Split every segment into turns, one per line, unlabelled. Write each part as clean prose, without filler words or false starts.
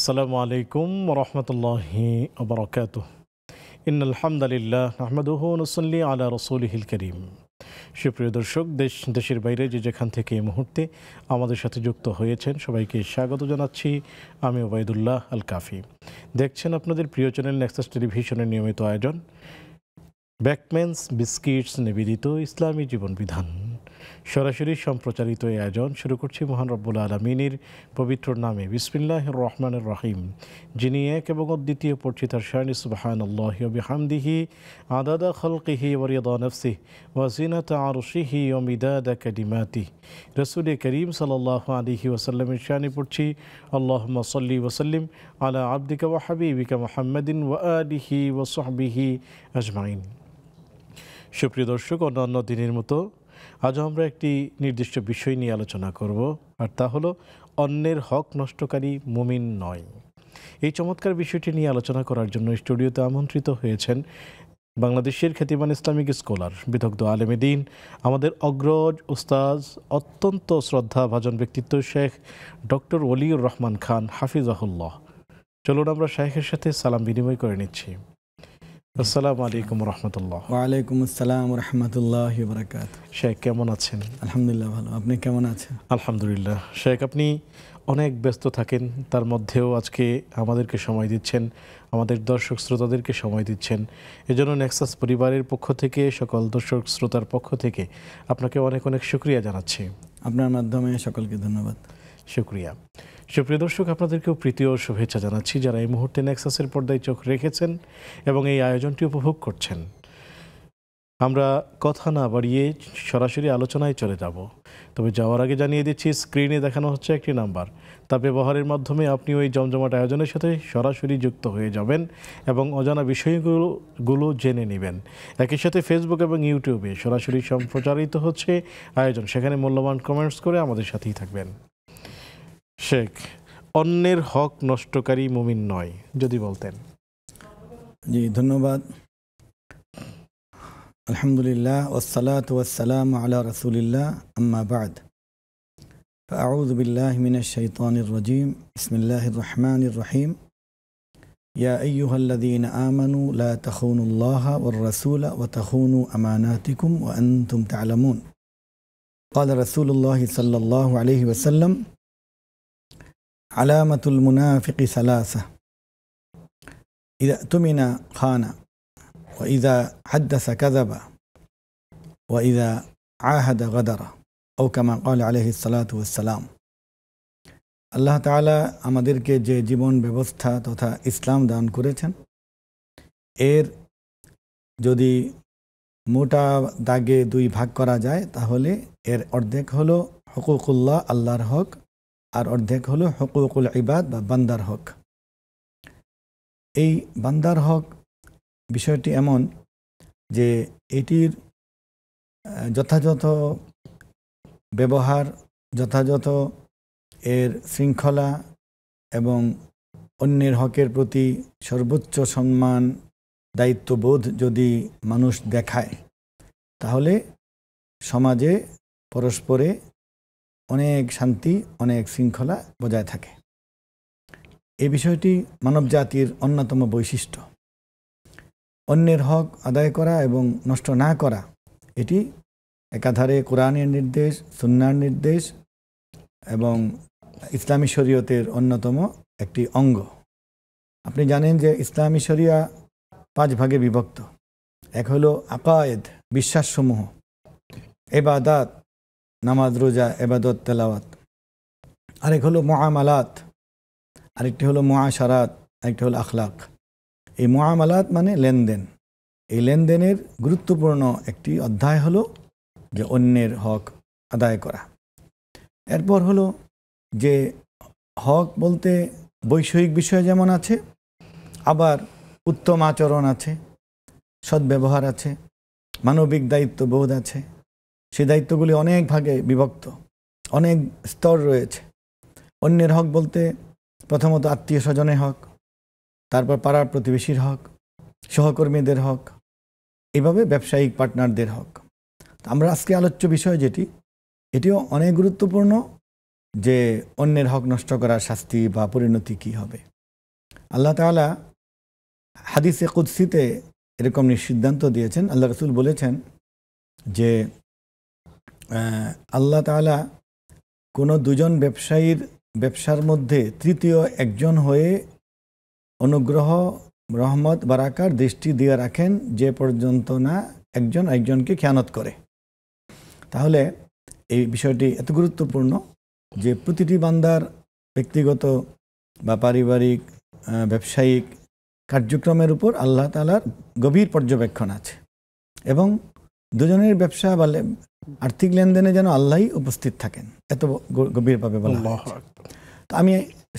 আসসালামু আলাইকুম রহমতুল্লাহি ওবরাকাতুহ। ইন্নাল হামদুলিল্লাহ নাহমাদুহু ওয়া নুসাল্লি আলা রাসূলিহিল কারীম। সুপ্রিয় দর্শক, দেশের বাইরে যেখান থেকে এই মুহূর্তে আমাদের সাথে যুক্ত হয়েছেন সবাইকে স্বাগত জানাচ্ছি। আমি ওবায়দুল্লাহ আল কাফি। দেখছেন আপনাদের প্রিয় চ্যানেল নেক্সাস টেলিভিশনের নিয়মিত আয়োজন ব্যাকম্যানস বিস্কিটস নিবেদিত ইসলামী জীবন বিধান। সরাসরি সম্প্রচারিত এই আয়োজন শুরু করছি মহান রব্বুল আলমিনের পবিত্র নামে বিসমিল্লাহির রহমানির রহিম, যিনি এক এবং অদ্বিতীয়, পড়ছি তার শানে সুবহানাল্লাহি ওয়া বিহামদিহি আদাদা খালকিহি ওয়া রিদা নাফসিহি ওয়া জিনাতা আরশিহি ওয়া মিদাদা কালিমাতিহি। রাসূল করিম সাল্লাল্লাহু আলাইহি ওয়াসাল্লামের শানে পড়ছি আল্লাহুম্মা সাল্লি ওয়া সাল্লিম আলা আবদিকা ওয়া হাবিবিকা মুহাম্মাদিন ওয়া আলিহি ওয়া সাহবিহি আজমাইন। সুপ্রিয় দর্শক, অন্যান্য দিনের মতো আজ আমরা একটি নির্দিষ্ট বিষয় নিয়ে আলোচনা করব, আর তা হলো অন্যের হক নষ্টকারী মুমিন নয়। এই চমৎকার বিষয়টি নিয়ে আলোচনা করার জন্য স্টুডিওতে আমন্ত্রিত হয়েছেন বাংলাদেশের খ্যাতিমান ইসলামিক স্কলার, বিদগ্ধ আলেমে দ্বীন, আমাদের অগ্রজ উস্তাজ, অত্যন্ত শ্রদ্ধাভাজন ব্যক্তিত্ব শেখ ডক্টর ওলিউর রহমান খান হাফিজাহুল্লাহ। চলুন আমরা শেখের সাথে সালাম বিনিময় করে নিচ্ছি। আসসালামু আলাইকুম রহমতুল্লাহ।
ওয়ালাইকুম আসসালাম রহমতুল্লাহি ওয়া বারাকাতুহু।
শেখ কেমন আছেন?
আলহামদুলিল্লাহ ভালো, আপনি কেমন আছেন?
আলহামদুলিল্লাহ। শেখ, আপনি অনেক ব্যস্ত থাকেন, তার মধ্যেও আজকে আমাদেরকে সময় দিচ্ছেন, আমাদের দর্শক শ্রোতাদেরকে সময় দিচ্ছেন। এজন্য নেক্সাস পরিবারের পক্ষ থেকে, সকল দর্শক শ্রোতার পক্ষ থেকে আপনাকে অনেক অনেক শুকরিয়া জানাচ্ছি।
আপনার মাধ্যমে সকলকে ধন্যবাদ।
শুকরিয়া। সুপ্রিয় দর্শক, আপনাদেরকেও প্রীতি ও শুভেচ্ছা জানাচ্ছি যারা এই মুহূর্তে নেক্সাসের পর্দায় চোখ রেখেছেন এবং এই আয়োজনটি উপভোগ করছেন। আমরা কথা না বাড়িয়ে সরাসরি আলোচনায় চলে যাব, তবে যাওয়ার আগে জানিয়ে দিচ্ছি স্ক্রিনে দেখানো হচ্ছে একটি নাম্বার। তা ব্যবহারের মাধ্যমে আপনি ওই জমজমাট আয়োজনের সাথে সরাসরি যুক্ত হয়ে যাবেন এবং অজানা বিষয়গুলো জেনে নেবেন। একই সাথে ফেসবুক এবং ইউটিউবে সরাসরি সম্প্রচারিত হচ্ছে আয়োজন, সেখানে মূল্যবান কমেন্টস করে আমাদের সাথেই থাকবেন। শেখ, অন্যের হক নষ্টকারী মুমিন নয় যদি বলতেন।
জি, ধন্যবাদ। আলহামদুলিল্লাহ ওয়াসসালাতু ওয়াসসালামু আলা রাসূলিল্লাহ, আম্মা বা'দ। ফাআউযু বিল্লাহি মিনাশ শাইতানির রাজীম। বিসমিল্লাহির রহমানির রহিম। ইয়া আইয়ুহাল্লাযীনা আমানু লা তাখুনুল্লাহা ওয়ার রাসূলা ওয়া তাখুনু আমানাতিকুম ওয়া আনতুম তা'লামুন। ক্বালা রাসূলুল্লাহি সাল্লাল্লাহু আলাইহি ওয়াসাল্লাম আলামাতুল মুনাফিকি সালাসা, ইযা তুমিনা খানা, ওয়া ইযা হাদ্দাসা কাযাবা, ওয়া ইযা আহাদা গাদারা, আও কামা ক্বালা আলাইহিস সালাতু ওয়াসসালাম। আল্লাহ তাআলা আমাদেরকে যে জীবন ব্যবস্থা তথা ইসলাম দান করেছেন, এর যদি মোটা দাগে দুই ভাগ করা যায় তাহলে এর অর্ধেক হলো হুকুকুল্লাহ, আল্লাহর হক, আর অর্ধেক হলো হুকুকুল ইবাদ বা বান্দার হক। এই বান্দার হক বিষয়টি এমন যে এটির যথাযথ ব্যবহার, যথাযথ এর শৃঙ্খলা এবং অন্যের হকের প্রতি সর্বোচ্চ সম্মান, দায়িত্ববোধ যদি মানুষ দেখায়, তাহলে সমাজে পরস্পরে অনেক শান্তি, অনেক শৃঙ্খলা বজায় থাকে। এই বিষয়টি মানব জাতির অন্যতম বৈশিষ্ট্য। অন্যের হক আদায় করা এবং নষ্ট না করা, এটি একাধারে কোরআনের নির্দেশ, সুন্নাহর নির্দেশ এবং ইসলামী শরীয়তের অন্যতম একটি অঙ্গ। আপনি জানেন যে ইসলামী শরিয়া 5 ভাগে বিভক্ত। এক হলো আকায়েদ, বিশ্বাসসমূহ, ইবাদাত, নামাজ, রোজা, ইবাদত, তেলাওয়াত। আরেক হলো মুআমালাত, আরেকটি হলো মুআশারাত, আরেকটি হলো আখলাক। এই মুআমালাত মানে লেনদেন। এই লেনদেনের গুরুত্বপূর্ণ একটি অধ্যায় হলো যে অন্যের হক আদায় করা। এরপর হলো যে হক বলতে বৈষয়িক বিষয় যেমন আছে, আবার উত্তম আচরণ আছে, সদ্ব্যবহার আছে, মানবিক দায়িত্ববোধ আছে। সেই দায়িত্বগুলি অনেক ভাগে বিভক্ত, অনেক স্তর রয়েছে। অন্যের হক বলতে প্রথমত আত্মীয় স্বজনের হক, তারপর পাড়ার প্রতিবেশীর হক, সহকর্মীদের হক, এইভাবে ব্যবসায়িক পার্টনারদের হক। আমরা আজকে আলোচ্য বিষয় যেটি, এটিও অনেক গুরুত্বপূর্ণ যে অন্যের হক নষ্ট করার শাস্তি বা পরিণতি কী হবে। আল্লাহ তাআলা হাদিসে কুদসিতে এরকম সিদ্ধান্ত দিয়েছেন। আল্লাহ রসুল বলেছেন যে আল্লাহ তাআলা কোনো দুজন ব্যবসায়ীর ব্যবসার মধ্যে তৃতীয় একজন হয়ে অনুগ্রহ, রহমত, বারাকার দৃষ্টি দিয়ে রাখেন যে পর্যন্ত না একজন একজনকে খেয়ানত করে। তাহলে এই বিষয়টি এত গুরুত্বপূর্ণ যে প্রতিটি বান্দার ব্যক্তিগত বা পারিবারিক ব্যবসায়িক কার্যক্রমের উপর আল্লাহ তাআলার গভীর পর্যবেক্ষণ আছে এবং দুজনের ব্যবসা বা আর্থিক লেনদেনে যেন আল্লাহই উপস্থিত থাকেন, এত গভীরভাবে বলা হয়েছে। তো আমি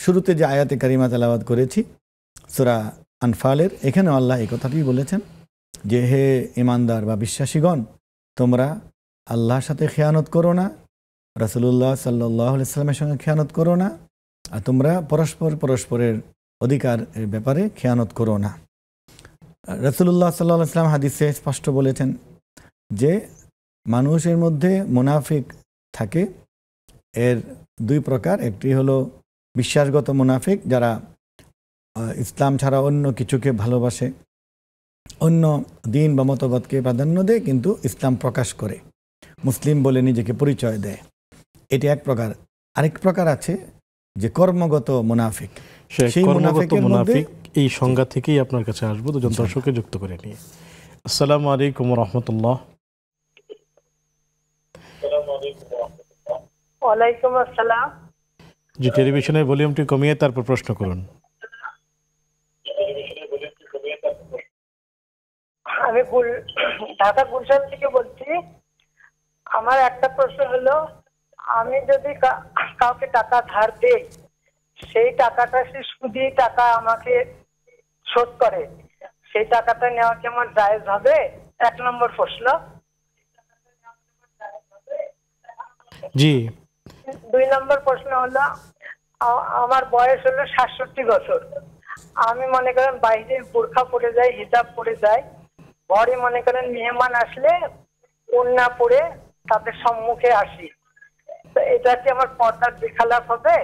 শুরুতে যে আয়াতে কারিমা তেলাওয়াত করেছি সূরা আনফালের, এখানে আল্লাহ এই কথাটি বলেছেন যে হে ঈমানদার বা বিশ্বাসীগণ, তোমরা আল্লাহর সাথে খেয়ানত করো না, রাসূলুল্লাহ সাল্লাল্লাহু আলাইহি ওয়াসাল্লামের সঙ্গে খেয়ানত করো না, আর তোমরা পরস্পরের অধিকারের ব্যাপারে খেয়ানত করো না। রাসূলুল্লাহ সাল্লাল্লাহু আলাইহি ওয়াসাল্লাম হাদিসে স্পষ্ট বলেছেন যে মানুষের মধ্যে মুনাফিক থাকে, এর দুই প্রকার। একটি হলো বিশ্বাসগত মুনাফিক, যারা ইসলাম ছাড়া অন্য কিছুকে ভালোবাসে, অন্য দিন বা মতবাদকে প্রাধান্য দেয় কিন্তু ইসলাম প্রকাশ করে, মুসলিম বলে নিজেকে পরিচয় দেয়, এটি এক প্রকার। আরেক প্রকার আছে যে কর্মগত মুনাফিক। সেই মুনাফিকের মধ্যে
এই সংজ্ঞা থেকেই আপনার কাছে আসবো, দুজন দর্শককে যুক্ত করে নিয়ে। আসসালামু আলাইকুম ওয়া রাহমাতুল্লাহ।
ওয়ালাইকুম আসসালাম।
জি, টেলিভিশনের ভলিউমটি কমিয়ে তারপর প্রশ্ন করুন।
আমি ঢাকা গুলশান থেকে বলছি। আমার একটা প্রশ্ন হলো, আমি যদি কাউকে টাকা ধার দেই, সেই টাকাটা সে সুদি টাকা আমাকে শোধ করে, সেই টাকাটা নেওয়া কি আমার জায়েজ হবে? এক নম্বর প্রশ্ন।
জি।
2 নম্বর প্রশ্ন হলো, আমার বয়স হলো 67 বছর। আমি মনে করেন বাইরে বোরখা পরে যাই, হিজাব পরে যাই, ঘরে মনে করেন মেহমান আসলে ওড়না পরে তাদের সম্মুখে আসি, তো এটা কি আমার পর্দার বেখালাপ হবে?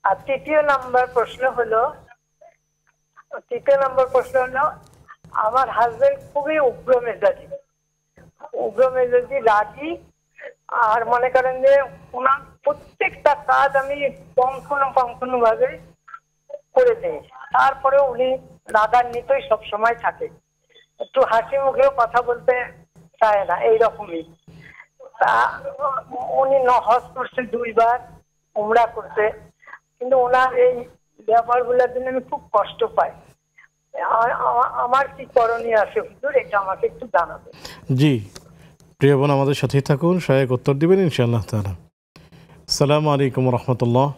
আর তৃতীয় নম্বর প্রশ্ন হলো আমার হাজবেন্ড খুবই উগ্র মেজাজি, রাগী, আর মনে করেন যে ওনার প্রত্যেকটা কাজ আমি পঙ্খানু ভাবে করে দেই, তারপরে উনি রাগান্বিতই সবসময় থাকে, একটু হাসি মুখেও কথা বলতে চায় না, এইরকমই। উনি হজ করছে 2 বার, উমরা করছে, কিন্তু ওনার এই ব্যাপারগুলোর জন্য আমি খুব কষ্ট পাই। আমার কি করণীয় আছে হুজুর, এটা আমাকে একটু জানাবেন।
জি, প্রিয় বোন আমাদের সাথেই থাকুন, সহায়ক উত্তর দিবেন ইনশাআল্লাহ তাআলা। আসসালামু আলাইকুম ওয়া রাহমাতুল্লাহ।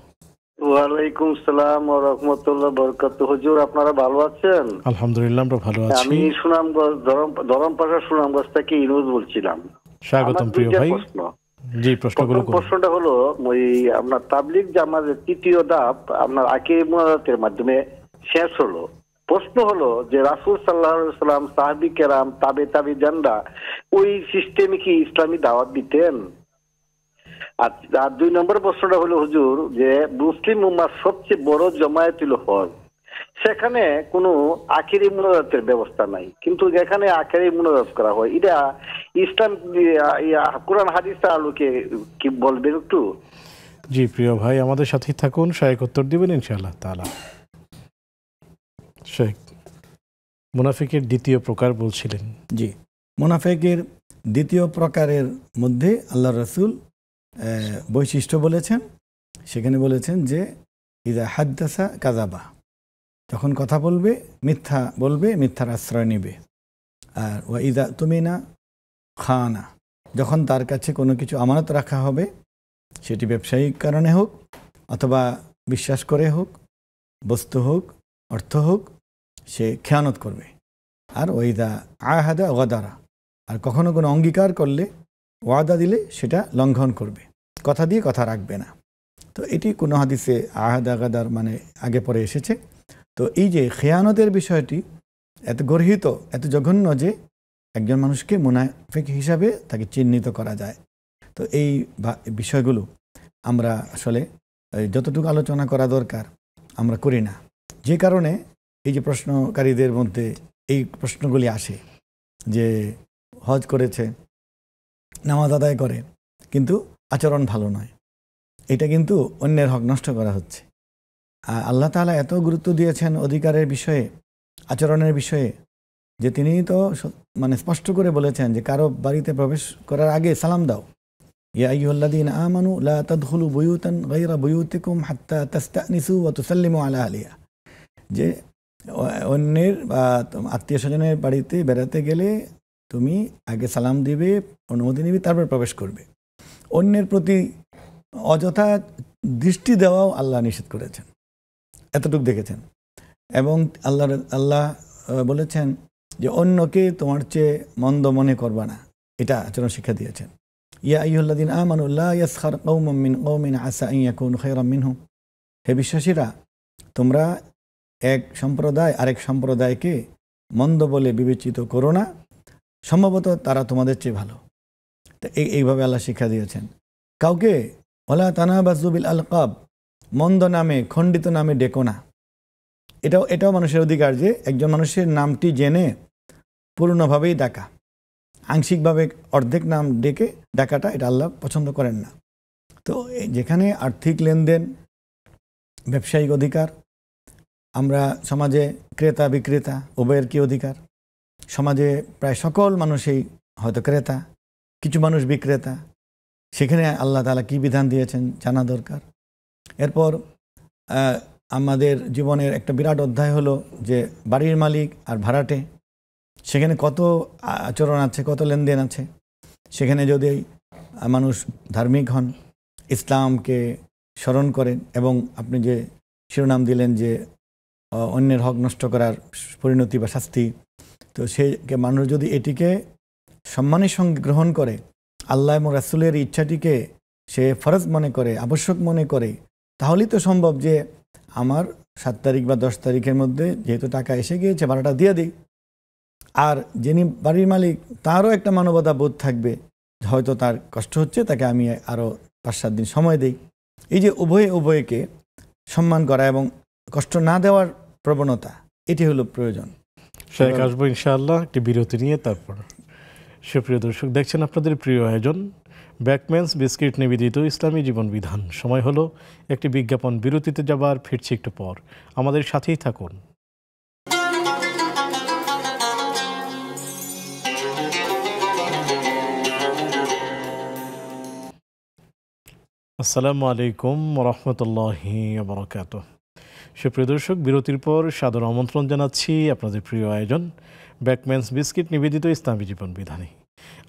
ওয়ালাইকুম আসসালাম ওয়া রাহমাতুল্লাহি ওয়া বারাকাতুহু। হুজুর আপনারা ভালো আছেন?
আলহামদুলিল্লাহ, আমরা ভালো আছি।
আমি সুনামগঞ্জ ধরমপাশা সুনামগঞ্জ থেকে ইনুজ বলছিলাম।
স্বাগতম প্রিয় ভাই। জি, প্রশ্নগুলো করুন।
প্রশ্নটা হলো, ওই আপনার তাবলীগ জামাতের তৃতীয় ধাপ আপনার আকিদা মুনাজাতের মাধ্যমে শেষ হলো। প্রশ্ন হলো যে রাসূল সাল্লাল্লাহু আলাইহি ওয়াসাল্লাম, সাহাবী কেরাম, তাবেঈনরা ওই সিস্টেমে কি ইসলামী দাওয়াত দিতেন? আর 2 নম্বর প্রশ্নটা হলো হুজুর, যে মুসলিম উম্মার সবচেয়ে বড় জমায়েত হলো হজ, সেখানে কোনো আখিরি মুনাজাতের ব্যবস্থা নাই, কিন্তু যেখানে আখিরি মুনাজাত করা হয়, এটা ইসলাম কোরআন হাদিসের আলোকে কি বলবেন একটু?
জি প্রিয় ভাই, আমাদের সাথেই থাকুন, সহায়ক উত্তর দিবেন ইনশাআল্লাহ তাআলা। শেখ, মুনাফিকের দ্বিতীয় প্রকার বলছিলেন।
জি, মুনাফিকের দ্বিতীয় প্রকারের মধ্যে আল্লাহ রাসূল বৈশিষ্ট্য বলেছেন। সেখানে বলেছেন যে ইযা হাদ্দাসা কাযাবা, যখন কথা বলবে মিথ্যা বলবে, মিথ্যার আশ্রয় নেবে। আর ওয়া ইযা তুমিনা খানা, যখন তার কাছে কোনো কিছু আমানত রাখা হবে, সেটি ব্যবসায়িক কারণে হোক অথবা বিশ্বাস করে হোক, বস্তু হোক, অর্থ হোক, সে খেয়ানত করবে। আর ওয়াইদা আহাদা ওয়াদারা, আর কখনো কোনো অঙ্গীকার করলে, ওয়াদা দিলে সেটা লঙ্ঘন করবে, কথা দিয়ে কথা রাখবে না। তো এটি কোনো হাদিসে আহাদা গাদার মানে আগে পরে এসেছে। তো এই যে খেয়ানতের বিষয়টি এত গর্হিত, এত জঘন্য যে একজন মানুষকে মুনাফিক হিসাবে তাকে চিহ্নিত করা যায়। তো এই বিষয়গুলো আমরা আসলে যতটুকু আলোচনা করা দরকার আমরা করি না। যে কারণে এই যে প্রশ্নকারীদের মধ্যে এই প্রশ্নগুলি আসে যে হজ করেছে, নামাজ আদায় করে, কিন্তু আচরণ ভালো নয়, এটা কিন্তু অন্যের হক নষ্ট করা হচ্ছে। আর আল্লাহ তাআলা এত গুরুত্ব দিয়েছেন অধিকারের বিষয়ে, আচরণের বিষয়ে, যে তিনি তো মানে স্পষ্ট করে বলেছেন যে কারো বাড়িতে প্রবেশ করার আগে সালাম দাও। ইয়া আইয়ুহাল্লাযীনা আমানু লা তাদখুলু বুয়ুতান গায়রা বুয়ুতিকুম হাত্তা তাস্তানিসু ওয়া তুসাল্লিমু আলা আহলিহা, যে অন্যের বা আত্মীয় স্বজনের বাড়িতে বেড়াতে গেলে তুমি আগে সালাম দিবে, অনুমতি নিবে, তারপর প্রবেশ করবে। অন্যের প্রতি অযথা দৃষ্টি দেওয়াও আল্লাহ নিষেধ করেছেন, এতটুকু দেখেছেন। এবং আল্লাহ বলেছেন যে অন্যকে তোমার চেয়ে মন্দ মনে করবা না, এটা আচরণ শিক্ষা দিয়েছেন। ইয়া আইয়ুহাল্লাযীনা আমানু লা ইয়াসখার কওমুম মিন কওমিন আসা আন ইয়াকুনু খায়রাম মিনহুম, হে বিশ্বাসীরা, তোমরা এক সম্প্রদায় আরেক সম্প্রদায়কে মন্দ বলে বিবেচিত করো না, সম্ভবত তারা তোমাদের চেয়ে ভালো। তো এইভাবে আল্লাহ শিক্ষা দিয়েছেন। কাউকে ওয়ালা তানাবাযু বিল আলকাব, মন্দ নামে, খণ্ডিত নামে ডেকো না। এটাও মানুষের অধিকার যে একজন মানুষের নামটি জেনে পূর্ণভাবেই ডাকা, আংশিকভাবে অর্ধেক নাম ডেকে ডাকাটা এটা আল্লাহ পছন্দ করেন না। তো যেখানে আর্থিক লেনদেন, ব্যবসায়িক অধিকার, আমরা সমাজে ক্রেতা বিক্রেতা উভয়ের কি অধিকার, সমাজে প্রায় সকল মানুষই হয়তো ক্রেতা, কিছু মানুষ বিক্রেতা, সেখানে আল্লাহ তাআলা কি বিধান দিয়েছেন জানা দরকার। এরপর আমাদের জীবনের একটা বিরাট অধ্যায় হলো যে বাড়ির মালিক আর ভাড়াটে, সেখানে কত আচরণ আছে, কত লেনদেন আছে। সেখানে যদি মানুষ ধার্মিক হন, ইসলামকে স্মরণ করেন, এবং আপনি যে শিরোনাম দিলেন যে অন্যের হক নষ্ট করার পরিণতি বা শাস্তি, তো সে মানুষ যদি এটিকে সম্মানের সঙ্গে গ্রহণ করে, আল্লাহ এবং রাসূলের ইচ্ছাটিকে সে ফরজ মনে করে, আবশ্যক মনে করে, তাহলেই তো সম্ভব যে আমার 7 তারিখ বা 10 তারিখের মধ্যে যেহেতু টাকা এসে গিয়েছে ভাড়াটা দিয়ে দিই। আর যিনি বাড়ির মালিক তারও একটা মানবতা বোধ থাকবে, হয়তো তার কষ্ট হচ্ছে, তাকে আমি আরও 5-7 দিন সময় দিই। এই যে উভয়কে সম্মান করা এবং কষ্ট না দেওয়ার প্রবণতা, এটি হলো প্রয়োজন।
শেখ আসবো ইনশাআল্লাহ একটি বিরতি নিয়ে। তারপর সুপ্রিয় দর্শক, দেখছেন আপনাদের প্রিয় আয়োজন ব্যাকম্যানস বিস্কিট নিবেদিত ইসলামী জীবন বিধান। সময় হলো একটি বিজ্ঞাপন বিরতিতে যাবার, ফিরছি একটু পর, আমাদের সাথেই থাকুন। আসসালামু আলাইকুম রহমতুল্লাহি বারাকাতুহু। সুপ্রিয় দর্শক, বিরতির পর সাদর আমন্ত্রণ জানাচ্ছি আপনাদের প্রিয় আয়োজন ব্যাকম্যানস বিস্কিট নিবেদিত ইসলামী জীবন বিধানে।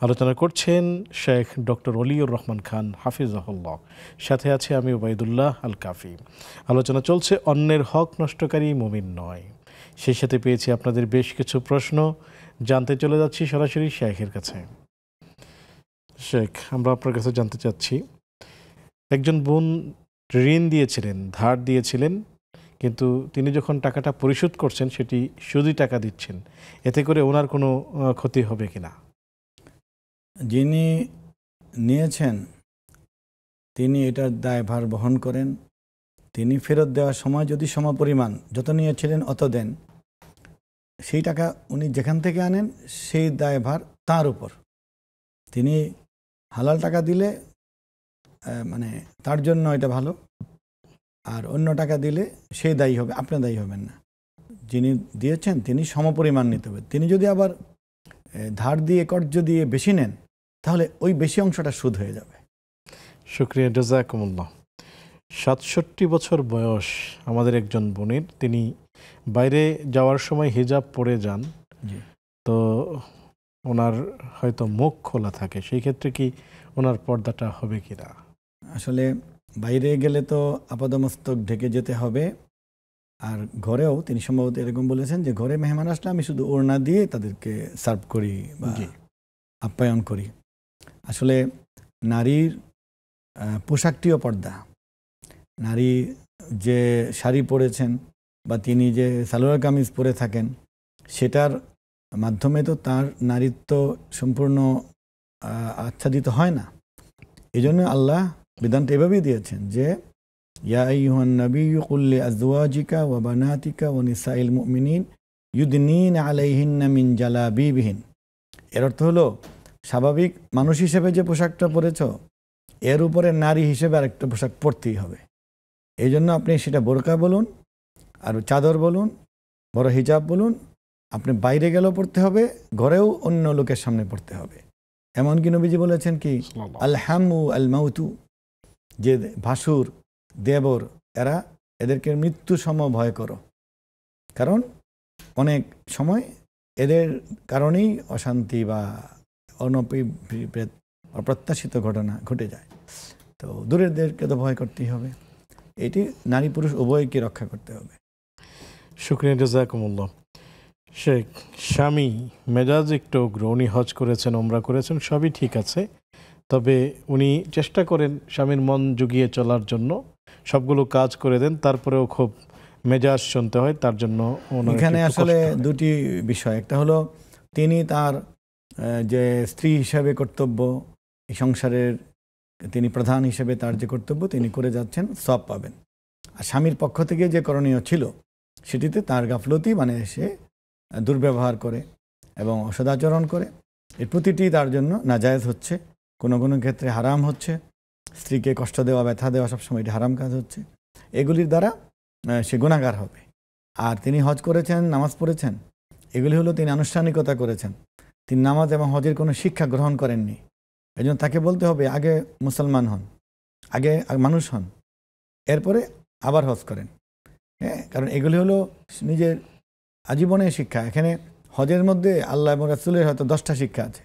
আলোচনা করছেন শেখ ডক্টর ওলিউর রহমান খান হাফিজাহুল্লাহ, সাথে আছে আমি ওবায়দুল্লাহ আল কাফি। আলোচনা চলছে অন্যের হক নষ্টকারী মুমিন নয়। সেই সাথে পেয়েছি আপনাদের বেশ কিছু প্রশ্ন, জানতে চলে যাচ্ছি সরাসরি শেখের কাছে। শেখ, আমরা আপনার কাছে জানতে চাচ্ছি, একজন বোন ঋণ দিয়েছিলেন, ধার দিয়েছিলেন, কিন্তু তিনি যখন টাকাটা পরিশোধ করছেন সেটি সুদি টাকা দিচ্ছেন, এতে করে ওনার কোনো ক্ষতি হবে কিনা?
যিনি নিয়েছেন তিনি এটার দায়ভার বহন করেন। তিনি ফেরত দেওয়ার সময় যদি সমপরিমাণ যত নিয়েছিলেন অত দেন, সেই টাকা উনি যেখান থেকে আনেন সেই দায়ভার তার উপর। তিনি হালাল টাকা দিলে মানে তার জন্য এটা ভালো, আর অন্য টাকা দিলে সেই দায়ী হবে, আপনি দায়ী হবেন না। যিনি দিয়েছেন তিনি সমপরিমাণ নিতে হবে। তিনি যদি আবার ধার দিয়ে কর্জ দিয়ে বেশি নেন, তাহলে ওই বেশি অংশটা সুদ হয়ে যাবে।
শুকরিয়া, জাযাকুমুল্লাহ। 67 বছর বয়স আমাদের একজন বোনের, তিনি বাইরে যাওয়ার সময় হিজাব পরে যান, তো ওনার হয়তো মুখ খোলা থাকে, সেই ক্ষেত্রে কি ওনার পর্দাটা হবে কিনা?
আসলে বাইরে গেলে তো আপাদমস্তক ঢেকে যেতে হবে। আর ঘরেও তিনি সম্ভবত এরকম বলেছেন যে ঘরে মেহমান আসলে আমি শুধু ওড়না দিয়ে তাদেরকে সার্ভ করি বা আপ্যায়ন করি। আসলে নারীর পোশাকটিও পর্দা। নারী যে শাড়ি পরেছেন বা তিনি যে সালোয়ার কামিজ পরে থাকেন, সেটার মাধ্যমে তো তার নারীত্ব সম্পূর্ণ আচ্ছাদিত হয় না। এই জন্য আল্লাহ বিধানটা এভাবেই দিয়েছেন যে ইয়া আইয়ুহান নাবিয়্যু কুল লিআজওয়াজিকা ওয়া বানাতিকা ওয়া নিসাইল মুমিনিন ইউদনিন আলাইহিন্না মিন জালাবিবিহিন। এর অর্থ হলো স্বাভাবিক মানুষ হিসেবে যে পোশাকটা পরেছ এর উপরে নারী হিসেবে আরেকটা পোশাক পরতেই হবে। এই জন্য আপনি সেটা বোরকা বলুন আর চাদর বলুন, বড় হিজাব বলুন, আপনি বাইরে গেলেও পড়তে হবে, ঘরেও অন্য লোকের সামনে পড়তে হবে। এমনকি নবীজি বলেছেন কি আল হামু আল মাউতু, যে ভাসুর দেবর এদেরকে মৃত্যু সম ভয় করো, কারণ অনেক সময় এদের কারণেই অশান্তি বা অপ্রত্যাশিত ঘটনা ঘটে যায়। তো দূরেরদেরকে তো ভয় করতেই হবে। এটি নারী পুরুষ উভয়কে রক্ষা করতে হবে।
শুকরিয়া, জাযাকুমুল্লাহ। শেখ, স্বামী মেজাজ একটু উগ্র, উনি হজ করেছেন, ওমরা করেছেন, সবই ঠিক আছে, তবে উনি চেষ্টা করেন স্বামীর মন জুগিয়ে চলার জন্য, সবগুলো কাজ করে দেন, তারপরেও খুব মেজাজ শুনতে হয়, তার জন্য
এখানে আসলে দুটি বিষয়। একটা হলো তিনি তার যে স্ত্রী হিসাবে কর্তব্য, এই সংসারের তিনি প্রধান হিসেবে তার যে কর্তব্য তিনি করে যাচ্ছেন, সব পাবেন। আর স্বামীর পক্ষ থেকে যে করণীয় ছিল সেটিতে তার গাফলতি, মানে সে দুর্ব্যবহার করে এবং অসদাচরণ করে, এর প্রতিটি তার জন্য নাজায়েজ হচ্ছে, কোনো কোনো ক্ষেত্রে হারাম হচ্ছে। স্ত্রীকে কষ্ট দেওয়া, ব্যথা দেওয়া সবসময় এটি হারাম কাজ হচ্ছে। এগুলির দ্বারা সে গুনাহগার হবে। আর তিনি হজ করেছেন, নামাজ পড়েছেন, এগুলি হলো তিনি আনুষ্ঠানিকতা করেছেন। তিনি নামাজ এবং হজের কোনো শিক্ষা গ্রহণ করেননি। এই জন্য তাকে বলতে হবে আগে মুসলমান হন, আগে মানুষ হন, এরপরে আবার হজ করেন। হ্যাঁ, কারণ এগুলি হলো নিজের আজীবনের শিক্ষা। এখানে হজের মধ্যে আল্লাহ এবং রাসূলের হয়তো 10টা শিক্ষা আছে,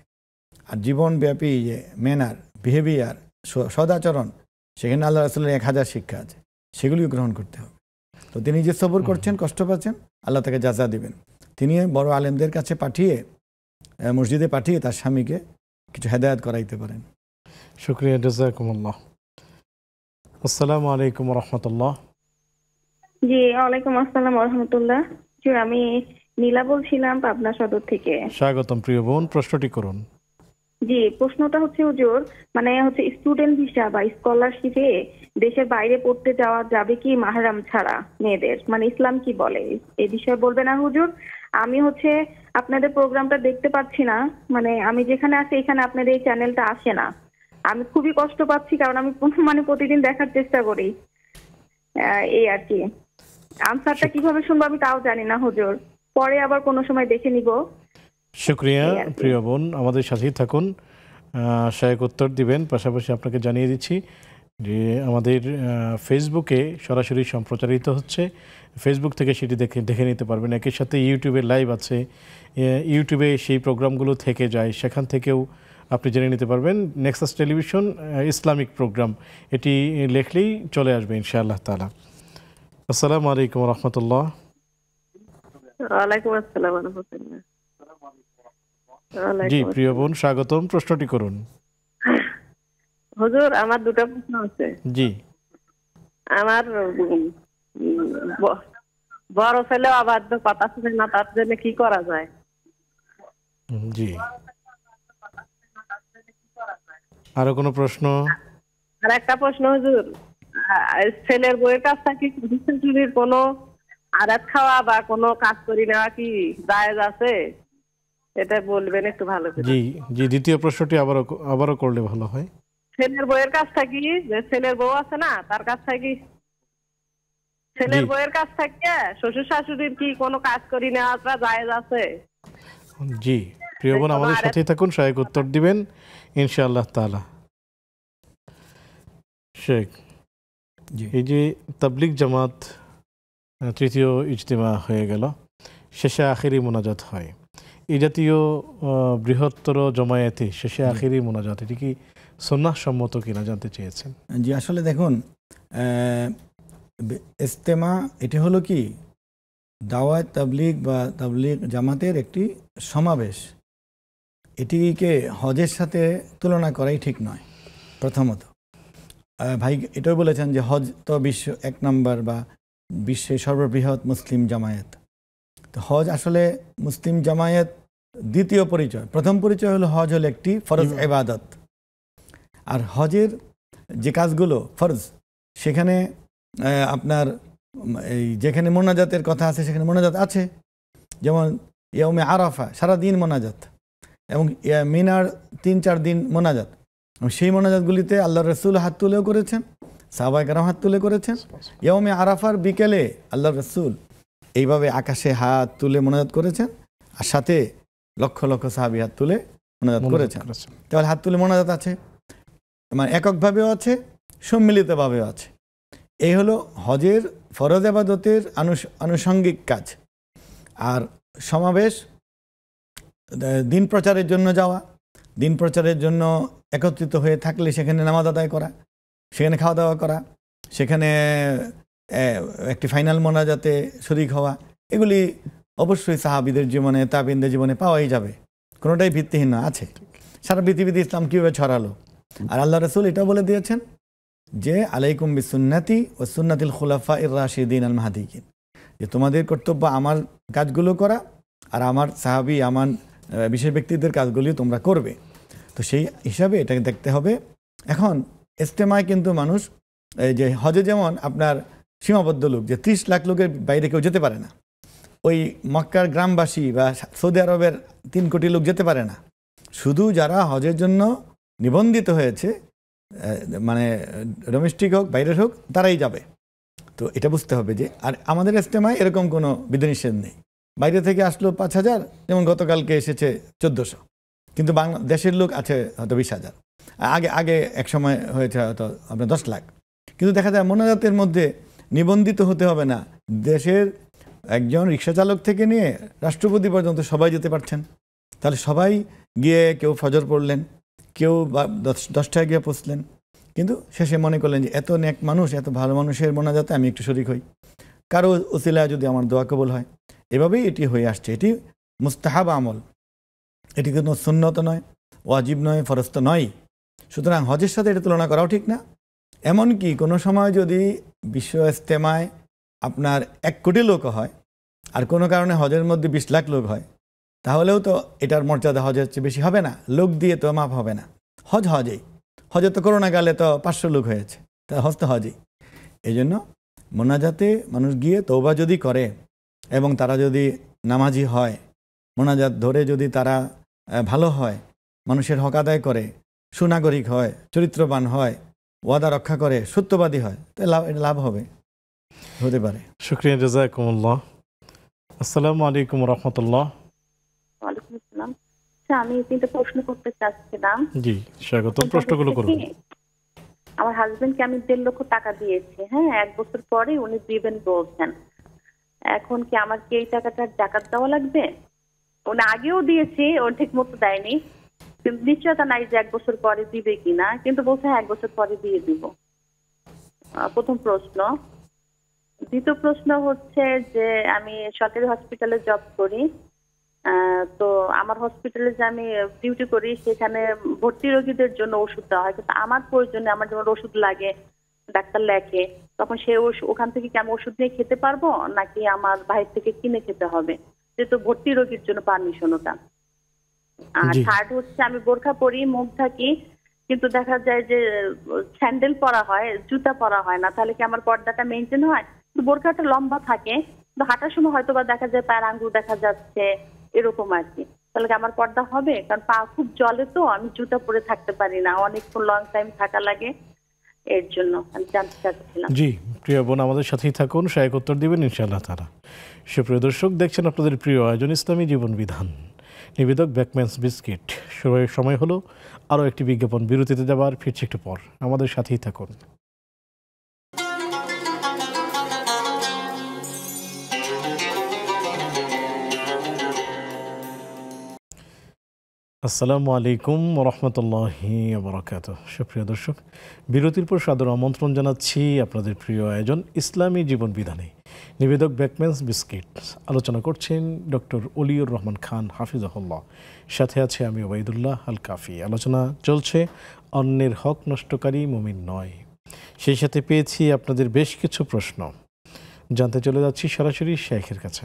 আর জীবনব্যাপী যে ম্যানার, বিহেভিয়ার, সদাচরণ, সেখানে আল্লাহ রাসূলের 1000 শিক্ষা আছে, সেগুলিও গ্রহণ করতে হবে। তো তিনি যে সবর করছেন, কষ্ট পাচ্ছেন, আল্লাহ তাকে জাযা দিবেন। তিনি বড় আলেমদের কাছে পাঠিয়ে, মসজিদে পাঠিয়ে তার স্বামীকে কিছু হেদায়েত করাইতে পারেন।
শুকরিয়া, জাযাকুমুল্লাহ। আসসালামু আলাইকুম ওয়া রাহমাতুল্লাহ।
জি, ওয়ালাইকুম আসসালাম ওয়া রাহমাতুল্লাহ। জি, আমি নীলা বলছিলাম পাবনা সদর থেকে।
স্বাগতম প্রিয় বোন, প্রশ্নটি করুন।
জি, প্রশ্নটা হচ্ছে হুজুর, মানে হচ্ছে স্টুডেন্ট ভিসা বা স্কলারশিপে দেশের বাইরে পড়তে যাওয়া যাবে কি মাহরাম ছাড়া মেয়েদের, মানে ইসলাম কি বলে এই বিষয়ে বলবেন? আর হুজুর, আমি হচ্ছে আপনাদের প্রোগ্রামটা দেখতে পাচ্ছি না, মানে আমি যেখানে আছি এখানে আপনাদের এই চ্যানেলটা আসে না। আমি খুবই কষ্ট পাচ্ছি, কারণ আমি মানে প্রতিদিন দেখার চেষ্টা করি, এই আর কি। আনসারটা কিভাবে শুনবো আমি তাও জানি না হুজুর, পরে আবার কোনো সময় দেখে নিব।
শুকরিয়া প্রিয় বোন, আমাদের সাথেই থাকুন, শায়েক উত্তর দিবেন। পাশাপাশি আপনাকে জানিয়ে দিচ্ছি যে আমাদের ফেসবুকে সরাসরি সম্প্রচারিত হচ্ছে, ফেসবুক থেকে সেটি দেখে নিতে পারবেন। একই সাথে ইউটিউবে লাইভ আছে, ইউটিউবে সেই প্রোগ্রামগুলো থেকে যায়, সেখান থেকেও আপনি জেনে নিতে পারবেন। নেক্সাস টেলিভিশন ইসলামিক প্রোগ্রাম, এটি লেখলেই চলে আসবে ইনশাআল্লাহ তাআলা। আসসালামু আলাইকুম ওয়া রাহমাতুল্লাহ।
ওয়ালাইকুম আসসালাম ওয়া রাহমাতুল্লাহ।
জি প্রিয় বোন, স্বাগতম, প্রশ্নটি করুন।
হুজুর, আমার দুটো প্রশ্ন আছে।
জি।
আমার বড় ছেলে অবাধ্য, কথা শুনে না, তার জন্য কি করা যায়?
জি, আরো কোনো প্রশ্ন?
আর একটা প্রশ্ন হুজুর, ছেলের বউয়ের কাছ থেকে শাশুড়ির কোনো আরাত খাওয়া বা কোনো কাজ করি নেওয়া কি জায়েজ আছে? এটা বলবেন একটু ভালো করে।
জি জি, দ্বিতীয় প্রশ্নটি আবারও করলে ভালো হয়।
ছেলের বউয়ের কাছ থেকে, যে ছেলের বউ আছে না, তার কাছ থেকে, ছেলের বউয়ের কাছ থেকে শ্বশুর শাশুড়ির কি কোনো কাজ করি নেওয়াটা জায়েজ আছে?
জি প্রিয় বোন, আমাদের সাথেই থাকুন, শায়েক উত্তর দিবেন ইনশাআল্লাহ তাআলা। শেখ, এই যে তাবলিগ জামাত তৃতীয় ইজতিমা হয়ে গেল, শেষে আখেরি মোনাজাত হয়, এই জাতীয় বৃহত্তর জমায়েতে শেষে আখেরি মোনাজাত, এটি কি সুন্নাহ সম্মত কিনা জানতে চেয়েছেন?
জি, আসলে দেখুন, ইজতেমা এটি হলো কি দাওয়াত তাবলিগ বা তাবলিগ জামাতের একটি সমাবেশ। এটিকে হজের সাথে তুলনা করাই ঠিক নয়। প্রথমত ভাই এটাও বলেছেন যে হজ তো বিশ্ব 1 নম্বর বা বিশ্বের সর্ববৃহৎ মুসলিম জামায়াত। তো হজ আসলে মুসলিম জামায়াত দ্বিতীয় পরিচয়। প্রথম পরিচয় হলো হজ হলো একটি ফরজ ইবাদত, আর হজের যে কাজগুলো ফরজ, সেখানে আপনার এই যেখানে মোনাজাতের কথা আছে সেখানে মোনাজাত আছে, যেমন ইয়াউমে আরাফা সারাদিন মোনাজাত, এবং মিনার 3-4 দিন মোনাজাত। সেই মোনাজাতগুলিতে আল্লাহ রসুল হাত তুলেও করেছেন, সাহাবায়ে কেরাম হাত তুলে করেছেন। ইয়াউমে আরাফার বিকেলে আল্লাহ রসুল এইভাবে আকাশে হাত তুলে মোনাজাত করেছেন, আর সাথে লক্ষ লক্ষ সাহাবী হাত তুলে মোনাজাত করেছেন। তাহলে হাত তুলে মোনাজাত আছে, মানে এককভাবেও আছে, সম্মিলিতভাবেও আছে। এই হলো হজের ফরজ ইবাদতের আনুষঙ্গিক কাজ। আর সমাবেশ, দিন প্রচারের জন্য যাওয়া, দিন প্রচারের জন্য একত্রিত হয়ে থাকলে সেখানে নামাজ আদায় করা, সেখানে খাওয়া দাওয়া করা, সেখানে একটি ফাইনাল মোনাজাতে শরীক হওয়া, এগুলি অবশ্যই সাহাবীদের জীবনে, তাবিনদের জীবনে পাওয়াই যাবে, কোনোটাই ভিত্তিহীন না, আছে। সারা পৃথিবীতে ইসলাম কীভাবে ছড়ালো। আর আল্লাহ রসুল এটাও বলে দিয়েছেন যে আলাইকুম বিসুন্নতি ও সুন্নাতিল খুলাফায়ে রাশিদিন আল মাহদিয়িন, যে তোমাদের কর্তব্য আমার কাজগুলো করা আর আমার সাহাবী, আমার বিশেষ ব্যক্তিদের কাজগুলি তোমরা করবে। তো সেই হিসাবে এটাকে দেখতে হবে। এখন ইজতেমায় কিন্তু মানুষ, এই যে হজে যেমন আপনার সীমাবদ্ধ লোক, যে 30 লাখ লোকের বাইরে কেউ যেতে পারে না, ওই মক্কার গ্রামবাসী বা সৌদি আরবের 3 কোটি লোক যেতে পারে না। শুধু যারা হজের জন্য নিবন্ধিত হয়েছে, মানে ডোমেস্টিক হোক বাইরের হোক, তারাই যাবে। তো এটা বুঝতে হবে যে, আর আমাদের ইজতেমায় এরকম কোনো বিধিনিষেধ নেই। বাইরে থেকে আসলো 5000, যেমন গতকালকে এসেছে 1400, কিন্তু বাংলাদেশের লোক আছে হয়তো 20,000। আগে এক সময় হয়েছে হয়তো আপনার 10 লাখ। কিন্তু দেখা যায় মোনাজাতের মধ্যে নিবন্ধিত হতে হবে না, দেশের একজন রিক্সা চালক থেকে নিয়ে রাষ্ট্রপতি পর্যন্ত সবাই যেতে পারছেন। তাহলে সবাই গিয়ে, কেউ ফজর পড়লেন, কেউ 10টায় গিয়ে পৌঁছলেন, কিন্তু শেষে মনে করলেন যে এত নেক মানুষ, এত ভালো মানুষের মোনাজাতে আমি একটু শরীক হই, কারো ওসিলায় যদি আমার দোয়া কবুল হয়। এভাবেই এটি হয়ে আসছে। এটি মুস্তাহাব আমল, এটি কোনো সুন্নত নয়, ওয়াজিব নয়, ফরজ তো নয়। সুতরাং হজের সাথে এটা তুলনা করাও ঠিক না। এমনকি কোনো সময় যদি বিশ্ব ইজতেমায় আপনার 1 কোটি লোক হয়, আর কোনো কারণে হজের মধ্যে 20 লাখ লোক হয়, তাহলেও তো এটার মর্যাদা হজের চেয়ে বেশি হবে না। লোক দিয়ে তো মাপ হবে না। হজ হজেই, হজে তো করোনাকালে তো 500 লোক হয়েছে, তা হজ তো হজেই। এই জন্য মোনাজাতে মানুষ গিয়ে তওবা যদি করে এবং তারা যদি নামাজি হয়, মোনাজাত ধরে যদি তারা ভালো হয়, মানুষের হক আদায় করে, সুনাগরিক হয়, চরিত্রবান হয়, ওয়াদা রক্ষা করে, সত্যবাদী হয়, তাহলে লাভ হবে, হতে পারে।
শুকরিয়া, জাযাকুমুল্লাহ। আসসালামু আলাইকুম রাহমাতুল্লাহ।
ওয়ালাইকুম আসসালাম। আমি 3টা প্রশ্ন করতে চাচ্ছিলাম।
জি, স্বাগত। প্রশ্নগুলো করুন।
আমার হাজবেন্ডকে আমি 1.5 লক্ষ টাকা দিয়েছি, হ্যাঁ, 1 বছর পরে উনি দিবেন বলছেন। এখন কি আমার কি এই টাকাটার যাকাত দেওয়া লাগবে? উনি আগেও দিয়েছি, ও ঠিক মতো দেয়নি, কিন্তু নিশ্চয়তা নাই যে 1 বছর পরে দিবে কিনা, কিন্তু বলছে 1 বছর পরে দিয়ে দিব। প্রথম প্রশ্ন। দ্বিতীয় প্রশ্ন হচ্ছে যে আমি সরকারি হসপিটালে জব করি, তো আমার হসপিটালে যে আমি ডিউটি করি সেখানে ভর্তি রোগীদের জন্য ওষুধ দেওয়া হয়, কিন্তু আমার প্রয়োজনে, আমার যেমন ওষুধ লাগে, ডাক্তার লেখে, তখন সে ওখান থেকে কি আমি ওষুধ নিয়ে খেতে পারবো, নাকি আমার বাইরে থেকে কিনে খেতে হবে, যেহেতু ভর্তি রোগীর জন্য পারমিশন ওটা। আর থার্ড হচ্ছে আমি বোরখা পরি, মুখ ঢাকি, কিন্তু দেখা যায় যে স্যান্ডেল পরা হয়, জুতা পরা হয় না, তাহলে কি আমার পর্দাটা মেনটেন হয়? বোরখাটা লম্বা থাকে, কিন্তু হাঁটার সময় হয়তো বা দেখা যায় পায়ের আঙ্গুল দেখা যাচ্ছে, এরকম আর কি। তাহলে কি আমার পর্দা হবে? কারণ পা খুব জলে, তো আমি জুতা পরে থাকতে পারি না, অনেকক্ষণ লং টাইম থাকা লাগে, এর জন্য আমি জানতে চাচ্ছিলাম।
জি, প্রিয় বোন, আমাদের সাথেই থাকুন, সহায়ক উত্তর দিবেন ইনশাআল্লাহ তাআলা। সুপ্রিয় দর্শক, দেখছেন আপনাদের প্রিয় আয়োজন ইসলামী জীবন বিধান, নিবেদক বেকম্যানস বিস্কিট। সময় হলো আরও একটি বিজ্ঞাপন বিরতিতে যাবার, ফিরছি একটু পর, আমাদের সাথেই থাকুন। আসসালামু আলাইকুম রহমতুল্লাহি বারাকাতুহু। সুপ্রিয় দর্শক, বিরতির পর সাদর আমন্ত্রণ জানাচ্ছি আপনাদের প্রিয় আয়োজন ইসলামী জীবন বিধানে, নিবেদক বেকম্যানস বিস্কিট। আলোচনা করছেন ডক্টর অলিউর রহমান খান হাফিজাহুল্লাহ, সাথে আছে আমি ওবাইদুল্লাহ আল কাফি। আলোচনা চলছে অন্যের হক নষ্টকারী মুমিন নয়। সেই সাথে পেয়েছি আপনাদের বেশ কিছু প্রশ্ন, জানতে চলে যাচ্ছি সরাসরি শেখের কাছে।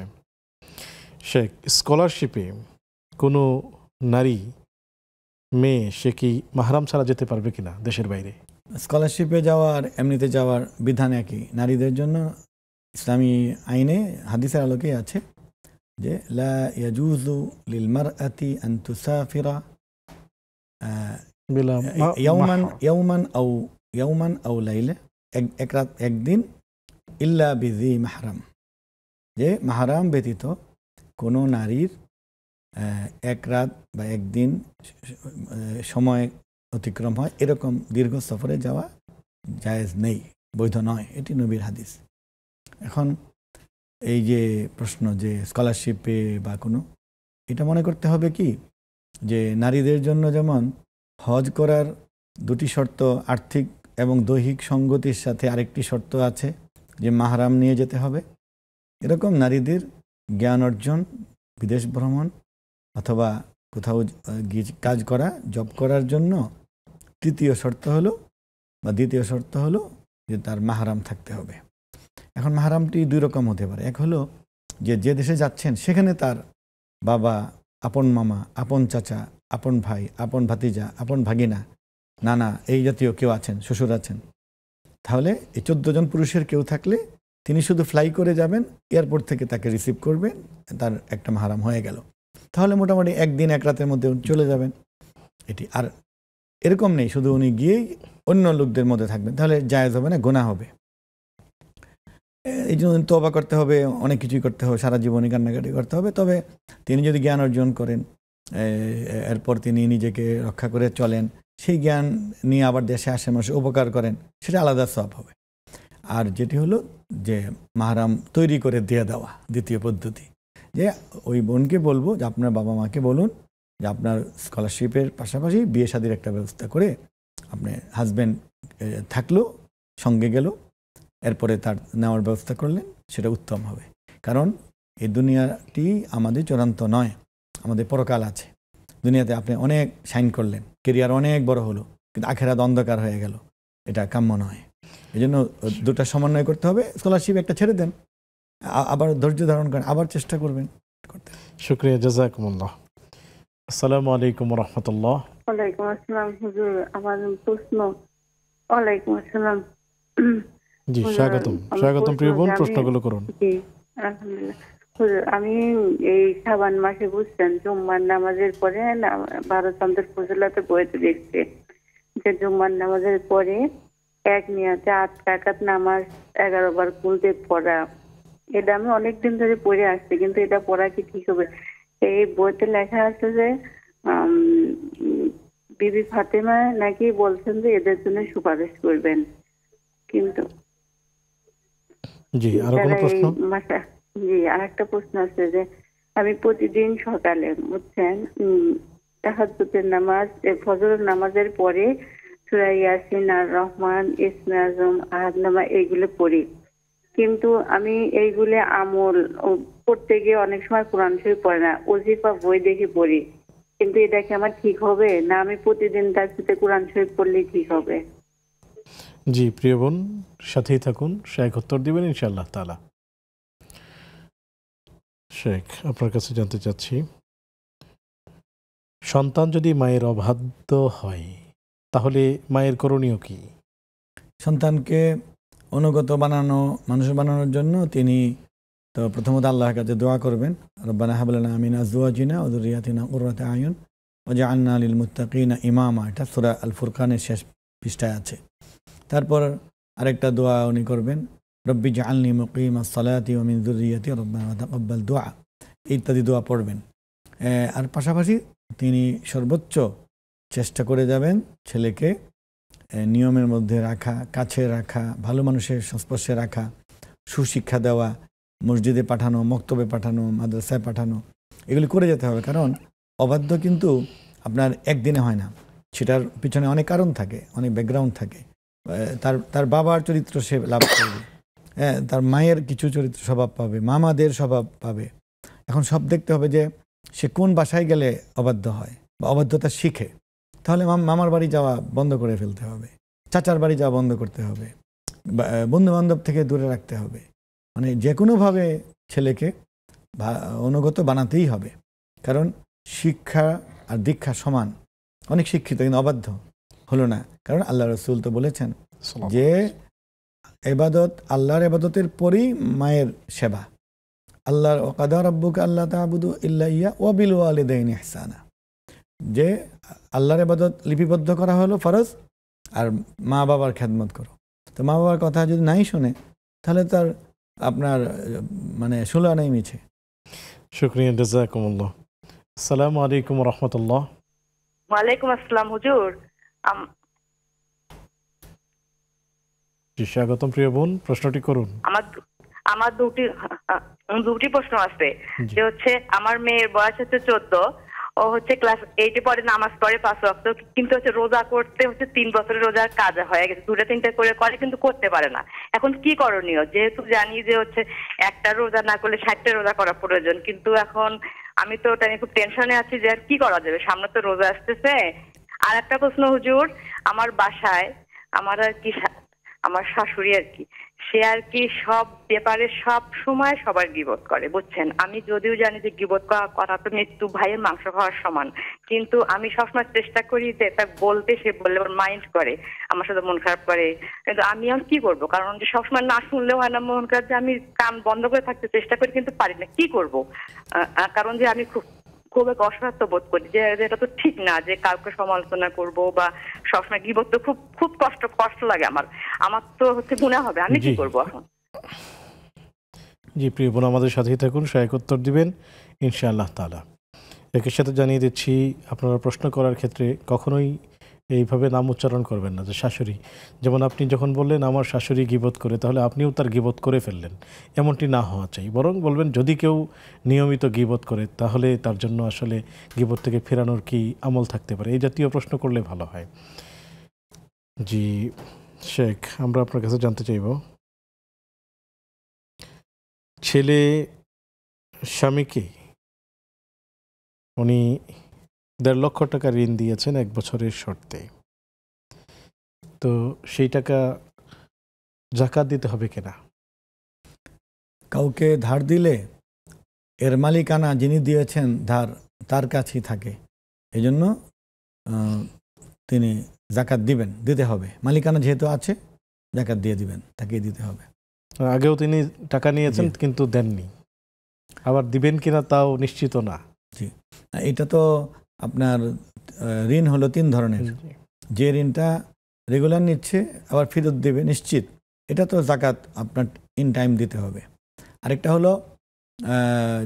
শেখ, স্কলারশিপে কোনো নারী মেয়ে সে কি মাহরাম ছাড়া যেতে পারবে কিনা দেশের বাইরে?
স্কলারশিপে যাওয়ার এমনিতে যাওয়ার বিধান একই। নারীদের জন্য ইসলামী আইনে হাদিসের আলোকেই আছে যে লা ইয়াজুজু লিল মারআতি আন তুসাফিরা ইয়াওমান আও লাইলা, এক রাত একদিন, ইল্লা বিজি মাহরাম, যে মাহরাম ব্যতীত কোনো নারীর এক রাত বা একদিন সময় অতিক্রম হয় এরকম দীর্ঘ সফরে যাওয়া জায়েজ নেই, বৈধ নয়। এটি নবীর হাদিস। এখন এই যে প্রশ্ন যে স্কলারশিপে বা কোনো, এটা মনে করতে হবে কি যে নারীদের জন্য যেমন হজ করার দুটি শর্ত, আর্থিক এবং দৈহিক সঙ্গতির সাথে আরেকটি শর্ত আছে যে মাহরাম নিয়ে যেতে হবে, এরকম নারীদের জ্ঞান অর্জন, বিদেশ ভ্রমণ অথবা কোথাও কাজ করা, জব করার জন্য তৃতীয় শর্ত হলো বা দ্বিতীয় শর্ত হলো যে তার মাহরাম থাকতে হবে। এখন মাহরামটি দুই রকম হতে পারে। এক হলো যে দেশে যাচ্ছেন সেখানে তার বাবা, আপন মামা, আপন চাচা, আপন ভাই, আপন ভাতিজা, আপন ভাগিনা, নানা, এই জাতীয় কেউ আছেন, শ্বশুর আছেন। তাহলে এই 14 জন পুরুষের কেউ থাকলে তিনি শুধু ফ্লাই করে যাবেন, এয়ারপোর্ট থেকে তাকে রিসিভ করবেন, তার একটা মাহরাম হয়ে গেল। তাহলে মোটামুটি একদিন এক রাতের মধ্যে চলে যাবেন। এটি আর এরকম নেই শুধু উনি গিয়েই অন্য লোকদের মধ্যে থাকবেন, তাহলে জায়েজ হবে না, গুনাহ হবে। এই জন্য তওবা করতে হবে, অনেক কিছুই করতে হবে, সারা জীবনই কান্নাকাটি করতে হবে। তবে তিনি যদি জ্ঞান অর্জন করেন, এরপর তিনি নিজেকে রক্ষা করে চলেন, সেই জ্ঞান নিয়ে আবার দেশে আসে মানুষের উপকার করেন, সেটা আলাদা সওয়াব হবে। আর যেটি হলো যে মাহরাম তৈরি করে দিয়ে দেওয়া, দ্বিতীয় পদ্ধতি, যে ওই বোনকে বলবো যে আপনার বাবা মাকে বলুন যে আপনার স্কলারশিপের পাশাপাশি বিয়ে শাদীর একটা ব্যবস্থা করে আপনি হাজব্যান্ড থাকলো, সঙ্গে গেল, এরপরে তার নেওয়ার ব্যবস্থা করলেন, সেটা উত্তম হবে। কারণ এই দুনিয়াটি আমাদের চূড়ান্ত নয়, আমাদের পরকাল আছে। দুনিয়াতে আপনি অনেক শাইন করলেন, কেরিয়ার অনেক বড় হলো, কিন্তু আখেরাত অন্ধকার হয়ে গেল, এটা কাম্য নয়। এই জন্য দুটা সমন্বয় করতে হবে। স্কলারশিপ একটা ছেড়ে দেন, আবার ধৈর্য ধারণ করেন, আবার চেষ্টা করবেন করতে।
শুকরিয়া, জাযাকুমুল্লাহ। আসসালামু আলাইকুম ওয়া রাহমাতুল্লাহ।
ওয়ালাইকুম আসসালাম হুজুর, আমার প্রশ্ন। ওয়ালাইকুম আসসালাম।
জি, স্বাগতম প্রিয় বোন, প্রশ্নগুলো করুন।
জি, আলহামদুলিল্লাহ। হুজুর, আমি এই শাবান মাসে বুঝছেন জুম্মার নামাজের পরে 12 চন্দ্রের ফজিলতে বইতে দেখছি যে জুম্মার নামাজের পরে এক নিয়াতে 8 রাকাত নামাজ 11 বার কুলতে পড়া, এটা আমি অনেকদিন ধরে পড়ে আসছি, কিন্তু এটা পড়া কি ঠিক হবে? এই বইতে লেখা আছে যে বিবি ফাতেমা নাকি বলছেন যে এদের জন্য সুপারিশ করবেন, কিন্তু
জি, আর কোনো প্রশ্ন?
জি, আরেকটা প্রশ্ন আছে যে আমি প্রতিদিন সকালে বুঝছেন তাহাজ্জুদের নামাজ, ফজরের নামাজের পরে সূরা ইয়াসিন, আর রহমান, ইসমে আজম, আহাদনামা এইগুলো পড়ি, কিন্তু আমি এইগুলো আমল পড়তে গিয়ে অনেক সময় কোরআন শরীফ পড়ে না, ওজিফা বই দেখে পড়ি, কিন্তু এটা কি আমার ঠিক হবে না আমি প্রতিদিন তার সাথে কোরআন শরীফ পড়লেই ঠিক হবে?
জি প্রিয় বোন, সাথেই থাকুন, শেখ উত্তর দিবেন ইনশাআল্লাহ তাআলা। শেখ, আপনার কাছে জানতে চাচ্ছি, সন্তান যদি মায়ের অবাধ্য হয় তাহলে মায়ের করণীয় কি?
সন্তানকে অনুগত বানানো, মানুষ বানানোর জন্য তিনি তো প্রথমত আল্লাহর কাছে দোয়া করবেন, রব্বানা হাব লানা মিন আজওয়াজিনা ওয়া যুররিয়াতিনা কুররাতা আয়ুন ওয়াজআলনা লিল মুত্তাকিনা ইমামা। এটা সূরা আল ফুরকানের শেষ পৃষ্ঠায় আছে। তারপর আরেকটা দোয়া উনি করবেন, রব্বি জাআলনি মুকিমাস সালাতি ওয়া মিন যুররিয়াতি রব্বানা তাকাব্বাল দুআ, ইত্যাদি দোয়া পড়বেন। আর পাশাপাশি তিনি সর্বোচ্চ চেষ্টা করে যাবেন ছেলেকে নিয়মের মধ্যে রাখা, কাছে রাখা, ভালো মানুষের সংস্পর্শে রাখা, সুশিক্ষা দেওয়া, মসজিদে পাঠানো, মক্তবে পাঠানো, মাদ্রাসায় পাঠানো, এগুলি করে যেতে হবে। কারণ অবাধ্য কিন্তু আপনার একদিনে হয় না, সেটার পিছনে অনেক কারণ থাকে, অনেক ব্যাকগ্রাউন্ড থাকে। তার বাবার চরিত্র সে লাভ করবে, তার মায়ের কিছু চরিত্র স্বভাব পাবে, মামাদের স্বভাব পাবে। এখন সব দেখতে হবে যে সে কোন বাসায় গেলে অবাধ্য হয় বা অবাধ্যতা শিখে। তাহলে মামার বাড়ি যাওয়া বন্ধ করে ফেলতে হবে, চাচার বাড়ি যাওয়া বন্ধ করতে হবে, বন্ধু বান্ধব থেকে দূরে রাখতে হবে। মানে যে কোনোভাবে ছেলেকে অনুগত বানাতেই হবে। কারণ শিক্ষা আর দীক্ষা সমান। অনেক শিক্ষিত কিন্তু অবাধ্য হলো না, কারণ আল্লাহ রসুল তো বলেছেন যে ইবাদত, আল্লাহর ইবাদতের পরই মায়ের সেবা। আল্লাহর ওয়াকাদা রাব্বুকা আল্লা তা'বুদু ইল্লা ইয়্যা ওয়া বিল ওয়ালিদাইনি ইহসানা, যে আল্লাহর ইবাদত লিপিবদ্ধ করা হলো ফরজ, আর মা বাবার খেদমত করো। তো মা বাবার কথা যদি নাই শোনে তাহলে তার আপনার মানে ষোলো নাই মিছে।
শুকরিয়া, জাযাকুমুল্লাহ। আসসালামু আলাইকুম ওয়া রাহমাতুল্লাহ।
ওয়ালাইকুম আসসালাম হুজুর।
জি, স্বাগতম প্রিয় বোন, প্রশ্নটি করুন।
আমার দুটি প্রশ্ন আছে। যে হচ্ছে আমার মেয়ের বয়স হচ্ছে 14, ও হচ্ছে ক্লাস 8-এ পড়ে, নামাজ পড়ে 5 ওয়াক্ত, কিন্তু হচ্ছে রোজা করতে হচ্ছে 3 বছরের রোজার কাজ হয়ে গেছে, 2-3টা করে কিন্তু করতে পারে না। এখন কি করণীয়? যেহেতু জানি যে হচ্ছে একটা রোজা না করলে 60টা রোজা করা প্রয়োজন, কিন্তু এখন আমি তো ওটা নিয়ে খুব টেনশনে আছি যে আর কি করা যাবে, সামনে তো রোজা আসতেছে। আর একটা প্রশ্ন হুজুর, আমার বাসায় আমার শাশুড়ি আর কি, সে আর কি সব ব্যাপারে সব সময় সবার গীবত করে, বুঝছেন। আমি যদিও জানি যে গীবত করা তো মৃত্যু ভাইয়ের মাংস খাওয়ার সমান, কিন্তু আমি সবসময় চেষ্টা করি যে তা বলতে, সে বললে ওর মাইন্ড করে, আমার সাথে মন খারাপ করে। কিন্তু আমি আর কি করবো, কারণ যে সবসময় না শুনলেও হয় না, মন খারাপ, যে আমি কান বন্ধ করে থাকতে চেষ্টা করি কিন্তু পারি না, কি করব? কারণ যে আমি খুব অসহায়ত্ব বোধ করি যে এটা তো ঠিক না যে কাউকে সমালোচনা করব বা সবসময় গীবত, তো খুব কষ্ট লাগে আমার তো হচ্ছে গুনাহ হবে, আমি কি করব এখন?
জি প্রিয় বোন, আমাদের সাথেই থাকুন, সহায়ক উত্তর দিবেন ইনশাআল্লাহ তাআলা। একই সাথে জানিয়ে দিচ্ছি, আপনারা প্রশ্ন করার ক্ষেত্রে কখনোই এইভাবে নাম উচ্চারণ করবেন না যে শাশুড়ি। যেমন আপনি যখন বললেন আমার শাশুড়ি গীবত করে, তাহলে আপনিও তার গীবত করে ফেললেন, এমনটি না হওয়া চাই। বরং বলবেন যদি কেউ নিয়মিত গীবত করে তাহলে তার জন্য আসলে গীবত থেকে ফেরানোর কি আমল থাকতে পারে, এই জাতীয় প্রশ্ন করলে ভালো হয়। জি শেখ, আমরা আপনার কাছে জানতে চাইব, ছেলে স্বামীকে উনি 1.5 লক্ষ টাকা ঋণ দিয়েছেন 1 বছরের শর্তে, তো সেই টাকা যাকাত দিতে হবে কিনা?
কাউকে ধার দিলে এর মালিকানা যিনি দিয়েছেন ধার, তার কাছেই থাকে, এই জন্য তিনি যাকাত দিতে হবে। মালিকানা যেহেতু আছে, যাকাত দিয়ে দিবেন, তাকেই দিতে হবে।
আগেও তিনি টাকা নিয়েছেন কিন্তু দেননি, আবার দিবেন কিনা তাও নিশ্চিত না।
জি, এটা তো আপনার ঋণ হলো 3 ধরনের। যে ঋণটা রেগুলার নিচ্ছে আবার ফেরত দেবে নিশ্চিত, এটা তো যাকাত আপনার ইন টাইম দিতে হবে। আরেকটা হলো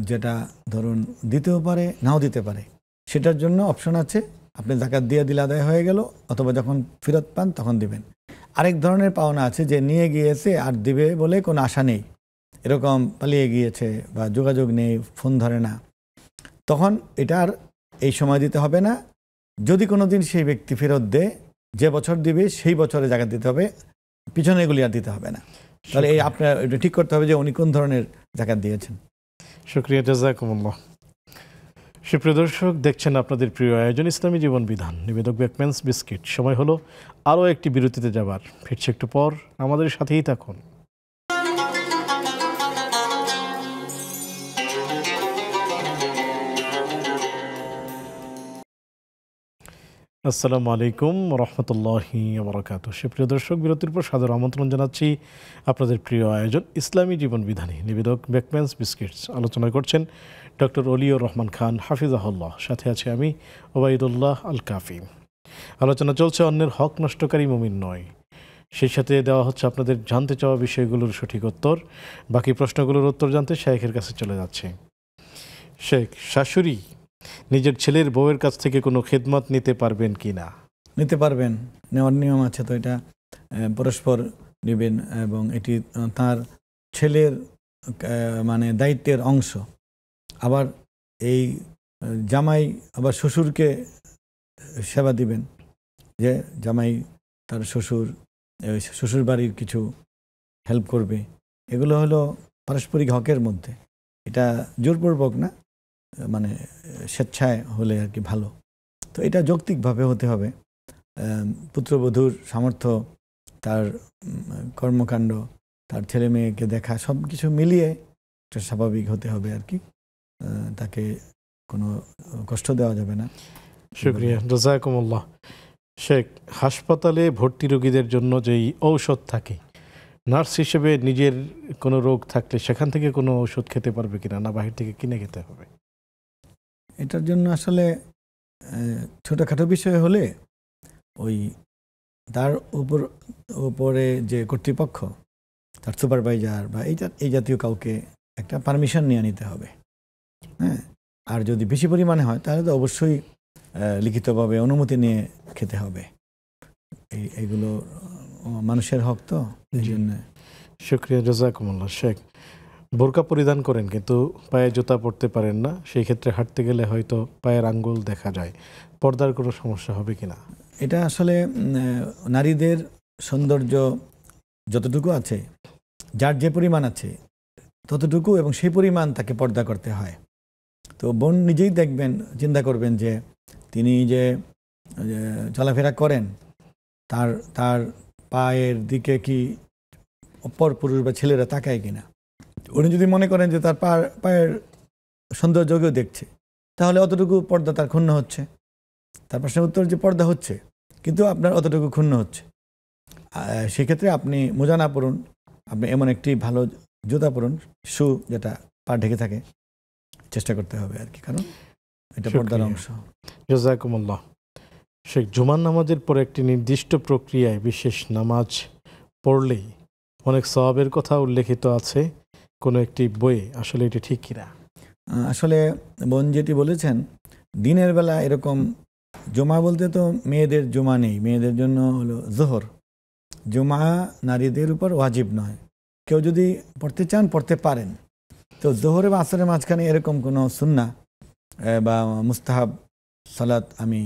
যেটা ধরুন দিতেও পারে নাও দিতে পারে, সেটার জন্য অপশন আছে, আপনি যাকাত দিয়ে দিলে আদায় হয়ে গেল, অথবা যখন ফেরত পান তখন দিবেন। আরেক ধরনের পাওনা আছে যে নিয়ে গিয়েছে আর দিবে বলে কোনো আশা নেই, এরকম পালিয়ে গিয়েছে বা যোগাযোগ নেই, ফোন ধরে না, তখন এটা আর এই সময় দিতে হবে না। যদি কোনো দিন সেই ব্যক্তি ফেরত দেয়, যে বছর দিবে সেই বছরে যাকাত দিতে হবে, পিছনে এগুলি আর দিতে হবে না। তাহলে এই আপনার এটা ঠিক করতে হবে যে উনি কোন ধরনের যাকাত দিয়েছেন।
শুকরিয়া, জাযাকুমুল্লাহ। সুপ্রিয় দর্শক, দেখছেন আপনাদের প্রিয় আয়োজন ইসলামী জীবন বিধান, নিবেদক বেকম্যানস বিস্কিট। সময় হলো আরও একটি বিরতিতে যাবার, ফিরছে একটু পর, আমাদের সাথেই থাকুন। আসসালামু আলাইকুম রহমতুল্লাহি ওয়া সুপ্রিয় দর্শক, বিরতির পর সাদর আমন্ত্রণ জানাচ্ছি আপনাদের প্রিয় আয়োজন ইসলামী জীবন বিধানে, নিবেদক বেকম্যানস বিস্কিটস। আলোচনা করছেন ডক্টর অলিউর রহমান খান হাফিজাহুল্লাহ, সাথে আছে আমি ওবায়দুল্লাহ আল কাফি। আলোচনা চলছে অন্যের হক নষ্টকারী মুমিন নয়, সেই সাথে দেওয়া হচ্ছে আপনাদের জানতে চাওয়া বিষয়গুলোর সঠিক উত্তর। বাকি প্রশ্নগুলোর উত্তর জানতে শেখের কাছে চলে যাচ্ছে। শেখ, শাশুড়ি নিজের ছেলের বউয়ের কাছ থেকে কোনো খেদমত নিতে পারবেন কি না?
নিতে পারবেন, নেওয়ার নিয়ম আছে, তো এটা পরস্পর নেবেন এবং এটি তার ছেলের মানে দায়িত্বের অংশ। আবার এই জামাই আবার শ্বশুরকে সেবা দিবেন, যে জামাই তার শ্বশুর বাড়ির কিছু হেল্প করবে, এগুলো হলো পারস্পরিক হকের মধ্যে। এটা জোরপূর্বক না, মানে স্বেচ্ছায় হলে আর কি ভালো। তো এটা যৌক্তিকভাবে হতে হবে। পুত্রবধূর সামর্থ্য, তার কর্মকাণ্ড, তার ছেলে মেয়েকে দেখা, সব কিছু মিলিয়ে এটা স্বাভাবিক হতে হবে আর কি, তাকে কোনো কষ্ট দেওয়া যাবে না।
শুকরিয়া, জাযাকুমুল্লাহ। শেখ, হাসপাতালে ভর্তি রোগীদের জন্য যেই ঔষধ থাকে, নার্স হিসেবে নিজের কোনো রোগ থাকলে সেখান থেকে কোনো ওষুধ খেতে পারবে কিনা, না বাহির থেকে কিনে খেতে হবে?
এটার জন্য আসলে ছোটোখাটো বিষয় হলে ওই তার উপরে যে কর্তৃপক্ষ, তার সুপারভাইজার বা এই জাতীয় কাউকে একটা পারমিশন নিয়ে নিতে হবে। হ্যাঁ, আর যদি বেশি পরিমাণে হয় তাহলে তো অবশ্যই লিখিতভাবে অনুমতি নিয়ে খেতে হবে। এইগুলো মানুষের হক, তো এই জন্য।
শুক্রিয়া, জাযাকুমুল্লাহ। শেখ, বোরকা পরিধান করেন কিন্তু পায়ে জুতা পরতে পারেন না, সেই ক্ষেত্রে হাঁটতে গেলে হয়তো পায়ের আঙ্গুল দেখা যায়, পর্দার কোনো সমস্যা হবে কিনা?
এটা আসলে নারীদের সৌন্দর্য যতটুকু আছে, যার যে পরিমাণ আছে ততটুকু, এবং সেই পরিমাণ তাকে পর্দা করতে হয়। তো বোন নিজেই দেখবেন, চিন্তা করবেন যে তিনি যে চলাফেরা করেন তার পায়ের দিকে কি অপর পুরুষ বা ছেলেরা তাকায় কিনা। উনি যদি মনে করেন যে তার পায়ের সৌন্দর্যকেও দেখছে, তাহলে অতটুকু পর্দা তার ক্ষুণ্ণ হচ্ছে। তার প্রশ্নের উত্তর যে পর্দা হচ্ছে, কিন্তু আপনার অতটুকু ক্ষুণ্ণ হচ্ছে। সেক্ষেত্রে আপনি মোজা না পরুন, আপনি এমন একটি ভালো জুতা পরুন, শু যেটা পা ঢেকে থাকে, চেষ্টা করতে হবে আর কি, কারণ এটা পর্দার অংশ।
জাযাকুমুল্লাহ। শেখ, জুমার নামাজের পর একটি নির্দিষ্ট প্রক্রিয়ায় বিশেষ নামাজ পড়লেই অনেক সওয়াবের কথা উল্লেখিত আছে কোনো একটি বইয়ে, আসলে এটি ঠিক কিনা?
আসলে বোন যেটি বলেছেন, দিনের বেলা এরকম জুমা বলতে তো মেয়েদের জুমা নেই, মেয়েদের জন্য হলো জোহর। জুমা নারীদের উপর ওয়াজিব নয়, কেউ যদি পড়তে চান পড়তে পারেন। তো জোহরে বা আসরের মাঝখানে এরকম কোনো সুন্নাহ বা মুস্তাহাব সালাত আমি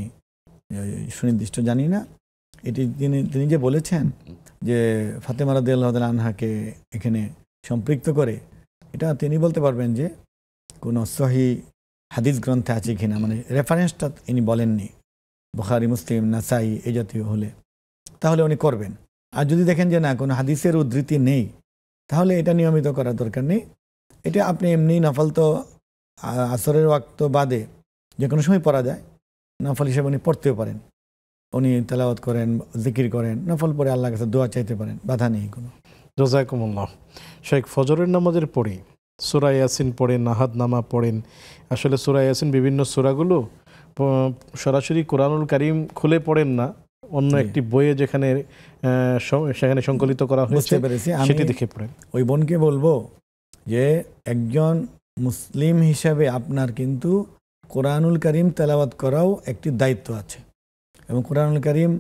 সুনির্দিষ্ট জানি না। এটি তিনি যে বলেছেন যে ফাতেমা রাদিয়াল্লাহু তাআলা আনহাকে এখানে সম্পৃক্ত করে, এটা তিনি বলতে পারবেন যে কোনো সহিহ হাদিস গ্রন্থে আছে কিনা, মানে রেফারেন্সটা ইনি বলেননি। বুখারী, মুসলিম, নাসাই এই জাতীয় হলে তাহলে উনি করবেন। আর যদি দেখেন যে না, কোনো হাদিসের উদ্ধৃতি নেই, তাহলে এটা নিয়মিত করার দরকার নেই। এটা আপনি এমনি নফল তো আসরের ওয়াক্ত বাদে যে কোনো সময় পড়া যায়, নফল হিসেবে উনি পড়তেও পারেন। উনি তেলাওয়াত করেন, জিকির করেন, নফল পরে আল্লাহর কাছে দোয়া চাইতে পারেন, বাধা নেই কোনো।
জাযাকুমুল্লাহ। শেখ, ফজরের নামাজের পরে সূরা ইয়াসিন পড়েন, নাহাদ নামা পড়েন। আসলে সূরা ইয়াসিন বিভিন্ন সূরাগুলো সরাসরি কোরআনুল কারীম খুলে পড়েন না, অন্য একটি বইয়ে যেখানে সেখানে সংকলিত করা হয়েছে সেটি দেখে পড়েন।
ওই বোনকে বলবো যে একজন মুসলিম হিসাবে আপনার কিন্তু কোরআনুল কারীম তেলাওয়াত করাও একটি দায়িত্ব আছে, এবং কোরআনুল কারীম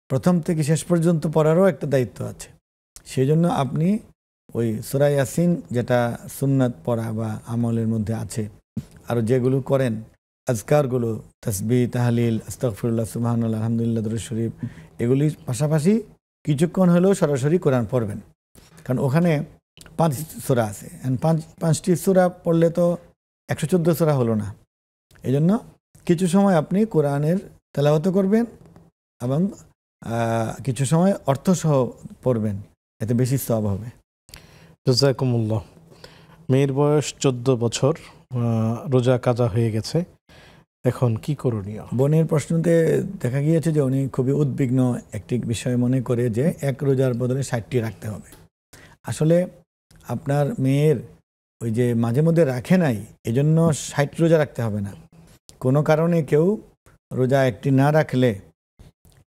প্রথম থেকে শেষ পর্যন্ত পড়ারও একটা দায়িত্ব আছে। সেই জন্য আপনি ওই সূরা ইয়াসিন, যেটা সুন্নাত পড়া বা আমলের মধ্যে আছে, আর যেগুলো করেন আজকারগুলো, তাসবিহ, তাহলিল, আস্তাগফিরুল্লাহ, সুবহানাল্লাহ, আলহামদুলিল্লাহ, দরুদ শরীফ, এগুলির পাশাপাশি কিছুক্ষণ হলেও সরাসরি কোরআন পড়বেন। কারণ ওখানে 5 সূরা আছে, 5টি সূরা পড়লে তো 114 সূরা হলো না। এই জন্য কিছু সময় আপনি কোরআনের তেলাওয়াত করবেন এবং কিছু সময় অর্থসহ পড়বেন, এতে বেশি সওয়াব হবে।
জাযাকুমুল্লাহ। মেয়ের বয়স 14 বছর, রোজা কাজা হয়ে গেছে, এখন কি করণীয়?
বোনের প্রশ্নতে দেখা গিয়েছে যে উনি খুবই উদ্বিগ্ন একটি বিষয় মনে করে যে এক রোজার বদলে 60টি রাখতে হবে। আসলে আপনার মেয়ের ওই যে মাঝে মধ্যে রাখে নাই, এজন্য 60 রোজা রাখতে হবে না। কোনো কারণে কেউ রোজা একটি না রাখলে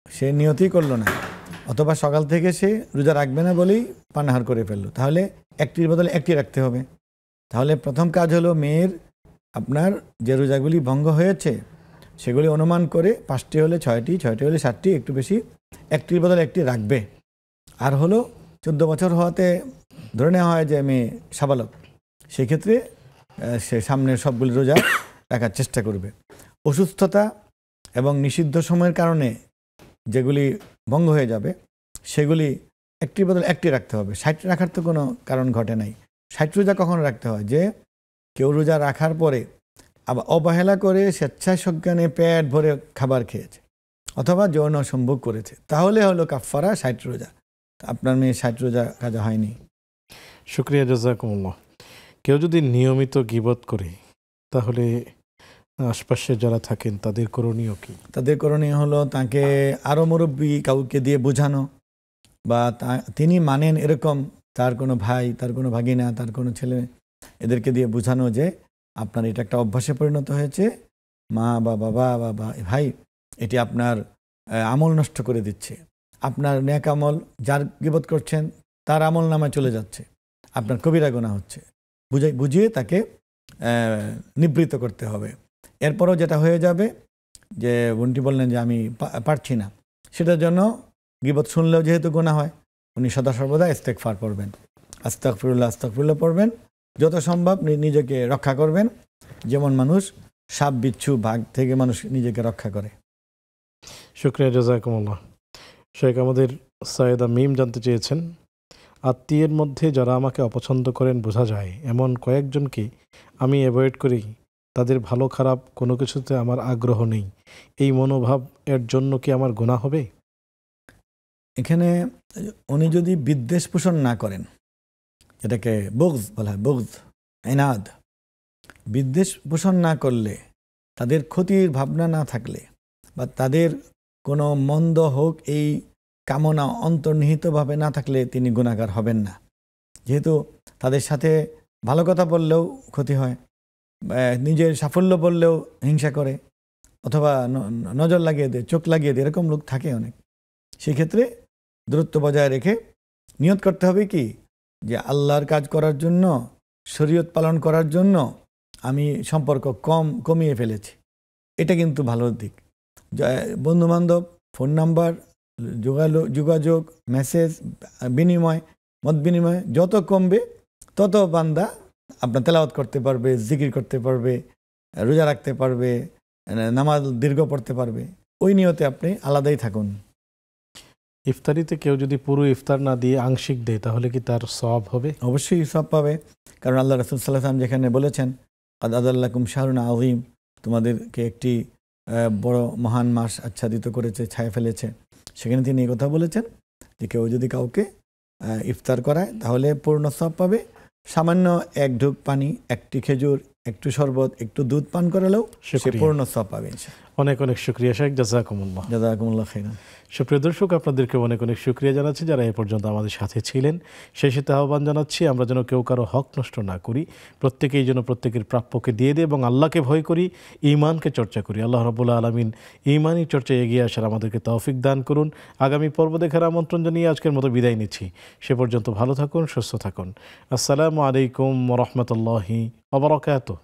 সে নিয়তই করলো না, অথবা সকাল থেকে সে রোজা রাখবে না বলেই পানাহার করে ফেললো, তাহলে একটির বদলে একটি রাখতে হবে। তাহলে প্রথম কাজ হলো মেয়ের আপনার যে রোজাগুলি ভঙ্গ হয়েছে সেগুলি অনুমান করে 5টি হলে 6টি, 6টি হলে 7টি, একটু বেশি, একটির বদলে একটি রাখবে। আর হলো 14 বছর হওয়াতে ধরে নেওয়া হয় যে মেয়ে সাবালক, সেক্ষেত্রে সে সামনের সবগুলি রোজা রাখার চেষ্টা করবে। অসুস্থতা এবং নিষিদ্ধ সময়ের কারণে যেগুলি ভঙ্গ হয়ে যাবে সেগুলি একটির বদলে একটি রাখতে হবে। 60 রাখার তো কোনো কারণ ঘটে নাই। 60 রোজা কখন রাখতে হয়? যে কেউ রোজা রাখার পরে আবার অবহেলা করে স্বেচ্ছায় সজ্ঞানে পেট ভরে খাবার খেয়েছে অথবা যৌন সম্ভোগ করেছে, তাহলে হলো কাফফারা 60 রোজা। আপনার মেয়ে 60 রোজা কাজা হয়নি।
শুকরিয়া, জাযাকুমুল্লাহ। কেউ যদি নিয়মিত গীবত করে তাহলে আশপাশে যারা থাকেন তাদের করণীয় কি?
তাদের করণীয় হলো তাকে আরও মুরব্বী কাউকে দিয়ে বোঝানো, বা তিনি মানেন এরকম তার কোনো ভাই, তার কোনো ভাগিনা, তার কোনো ছেলে, এদেরকে দিয়ে বোঝানো যে আপনার এটা একটা অভ্যাসে পরিণত হয়েছে, মা বা বাবা বা ভাই, এটি আপনার আমল নষ্ট করে দিচ্ছে। আপনার নেক আমল, যার গীবত করছেন তার আমল নামায় চলে যাচ্ছে, আপনার কবিরা গুনাহ হচ্ছে। বুঝিয়ে তাকে নিবৃত্ত করতে হবে। এরপরও যেটা হয়ে যাবে যে বোনটি বললেন যে আমি পারছি না, সেটার জন্য গীবত শুনলেও যেহেতু গুনাহ হয়, উনি সদা সর্বদা ইস্তেগফার পড়বেন, আস্তাগফিরুল্লাহ পড়বেন, যত সম্ভব নিজেকে রক্ষা করবেন, যেমন মানুষ সাপ বিচ্ছু ভাগ থেকে মানুষ নিজেকে রক্ষা করে।
শুকরিয়া, জাযাকুমুল্লাহ। শেখ আমাদের সাইয়েদা মিম জানতে চেয়েছেন, আত্মীয়ের মধ্যে যারা আমাকে অপছন্দ করেন বোঝা যায়, এমন কয়েকজনকে আমি অ্যাভয়েড করি, তাদের ভালো খারাপ কোনো কিছুতে আমার আগ্রহ নেই, এই মনোভাব এর জন্য কি আমার গুনাহ হবে?
এখানে উনি যদি বিদ্বেষ পোষণ না করেন, এটাকে বুগজ বলা হয়, বুগজ, ইনাদ, বিদ্বেষ পোষণ না করলে, তাদের ক্ষতির ভাবনা না থাকলে, বা তাদের কোনো মন্দ হোক এই কামনা অন্তর্নিহিতভাবে না থাকলে তিনি গুনাহগার হবেন না। যেহেতু তাদের সাথে ভালো কথা বললেও ক্ষতি হয়, নিজের সাফল্য বললেও হিংসা করে, অথবা নজর লাগিয়ে দেয়, চোখ লাগিয়ে দেয়, এরকম লোক থাকে অনেক। সেক্ষেত্রে দূরত্ব বজায় রেখে নিয়ত করতে হবে কি, যে আল্লাহর কাজ করার জন্য, শরীয়ত পালন করার জন্য আমি সম্পর্ক কমিয়ে ফেলেছি। এটা কিন্তু ভালো দিক। বন্ধুবান্ধব, ফোন নাম্বার, যোগাযোগ, মেসেজ বিনিময়, মত বিনিময় যত কমবে, তত বান্দা আপনার তেলাওয়াত করতে পারবে, জিকির করতে পারবে, রোজা রাখতে পারবে, নামাজ দীর্ঘ পড়তে পারবে। ওই নিয়তে আপনি আলাদাই থাকুন।
ইফতারিতে কেউ যদি পুরো ইফতার না দিয়ে আংশিক দেয়, তাহলে কি তার সওয়াব হবে?
অবশ্যই সওয়াব পাবে, কারণ আল্লাহ রাসূল সাল্লাল্লাহু আলাইহি ওয়াসাল্লাম যেখানে বলেছেন, কাদ আযাল্লাকুম শাহরুন আযীম, তোমাদেরকে একটি বড় মহান মাস আচ্ছাদিত করেছে, ছায়া ফেলেছে, সেখানে তিনি এই কথা বলেছেন যে কেউ যদি কাউকে ইফতার করায় তাহলে পূর্ণ সওয়াব পাবে। সামান্য এক ঢুক পানি, একটি খেজুর, একটু শরবত, একটু দুধ পান করালেও সে পূর্ণ সওয়াব পাবে।
অনেক অনেক শুকরিয়া শেখ, জাযাকুমুল্লাহ।
জাযাকুমুল্লাহ খাইরান।
সুপ্রিয় দর্শক, আপনাদেরকে অনেক অনেক শুকরিয়া জানাচ্ছি যারা এ পর্যন্ত আমাদের সাথে ছিলেন। সেই সাথে আহ্বান জানাচ্ছি আমরা যেন কেউ কারো হক নষ্ট না করি, প্রত্যেকেই যেন প্রত্যেকের প্রাপ্যকে দিয়ে দেয় এবং আল্লাহকে ভয় করি, ঈমানকে চর্চা করি। আল্লাহ রাব্বুল আলামিন ঈমানি চর্চায় এগিয়ে আসার আমাদেরকে তৌফিক দান করুন। আগামী পর্ব দেখার আমন্ত্রণ জানিয়ে আজকের মতো বিদায় নিচ্ছি। সে পর্যন্ত ভালো থাকুন, সুস্থ থাকুন। আসসালামু আলাইকুম ওয়া রাহমাতুল্লাহি ওয়া বারাকাতুহু।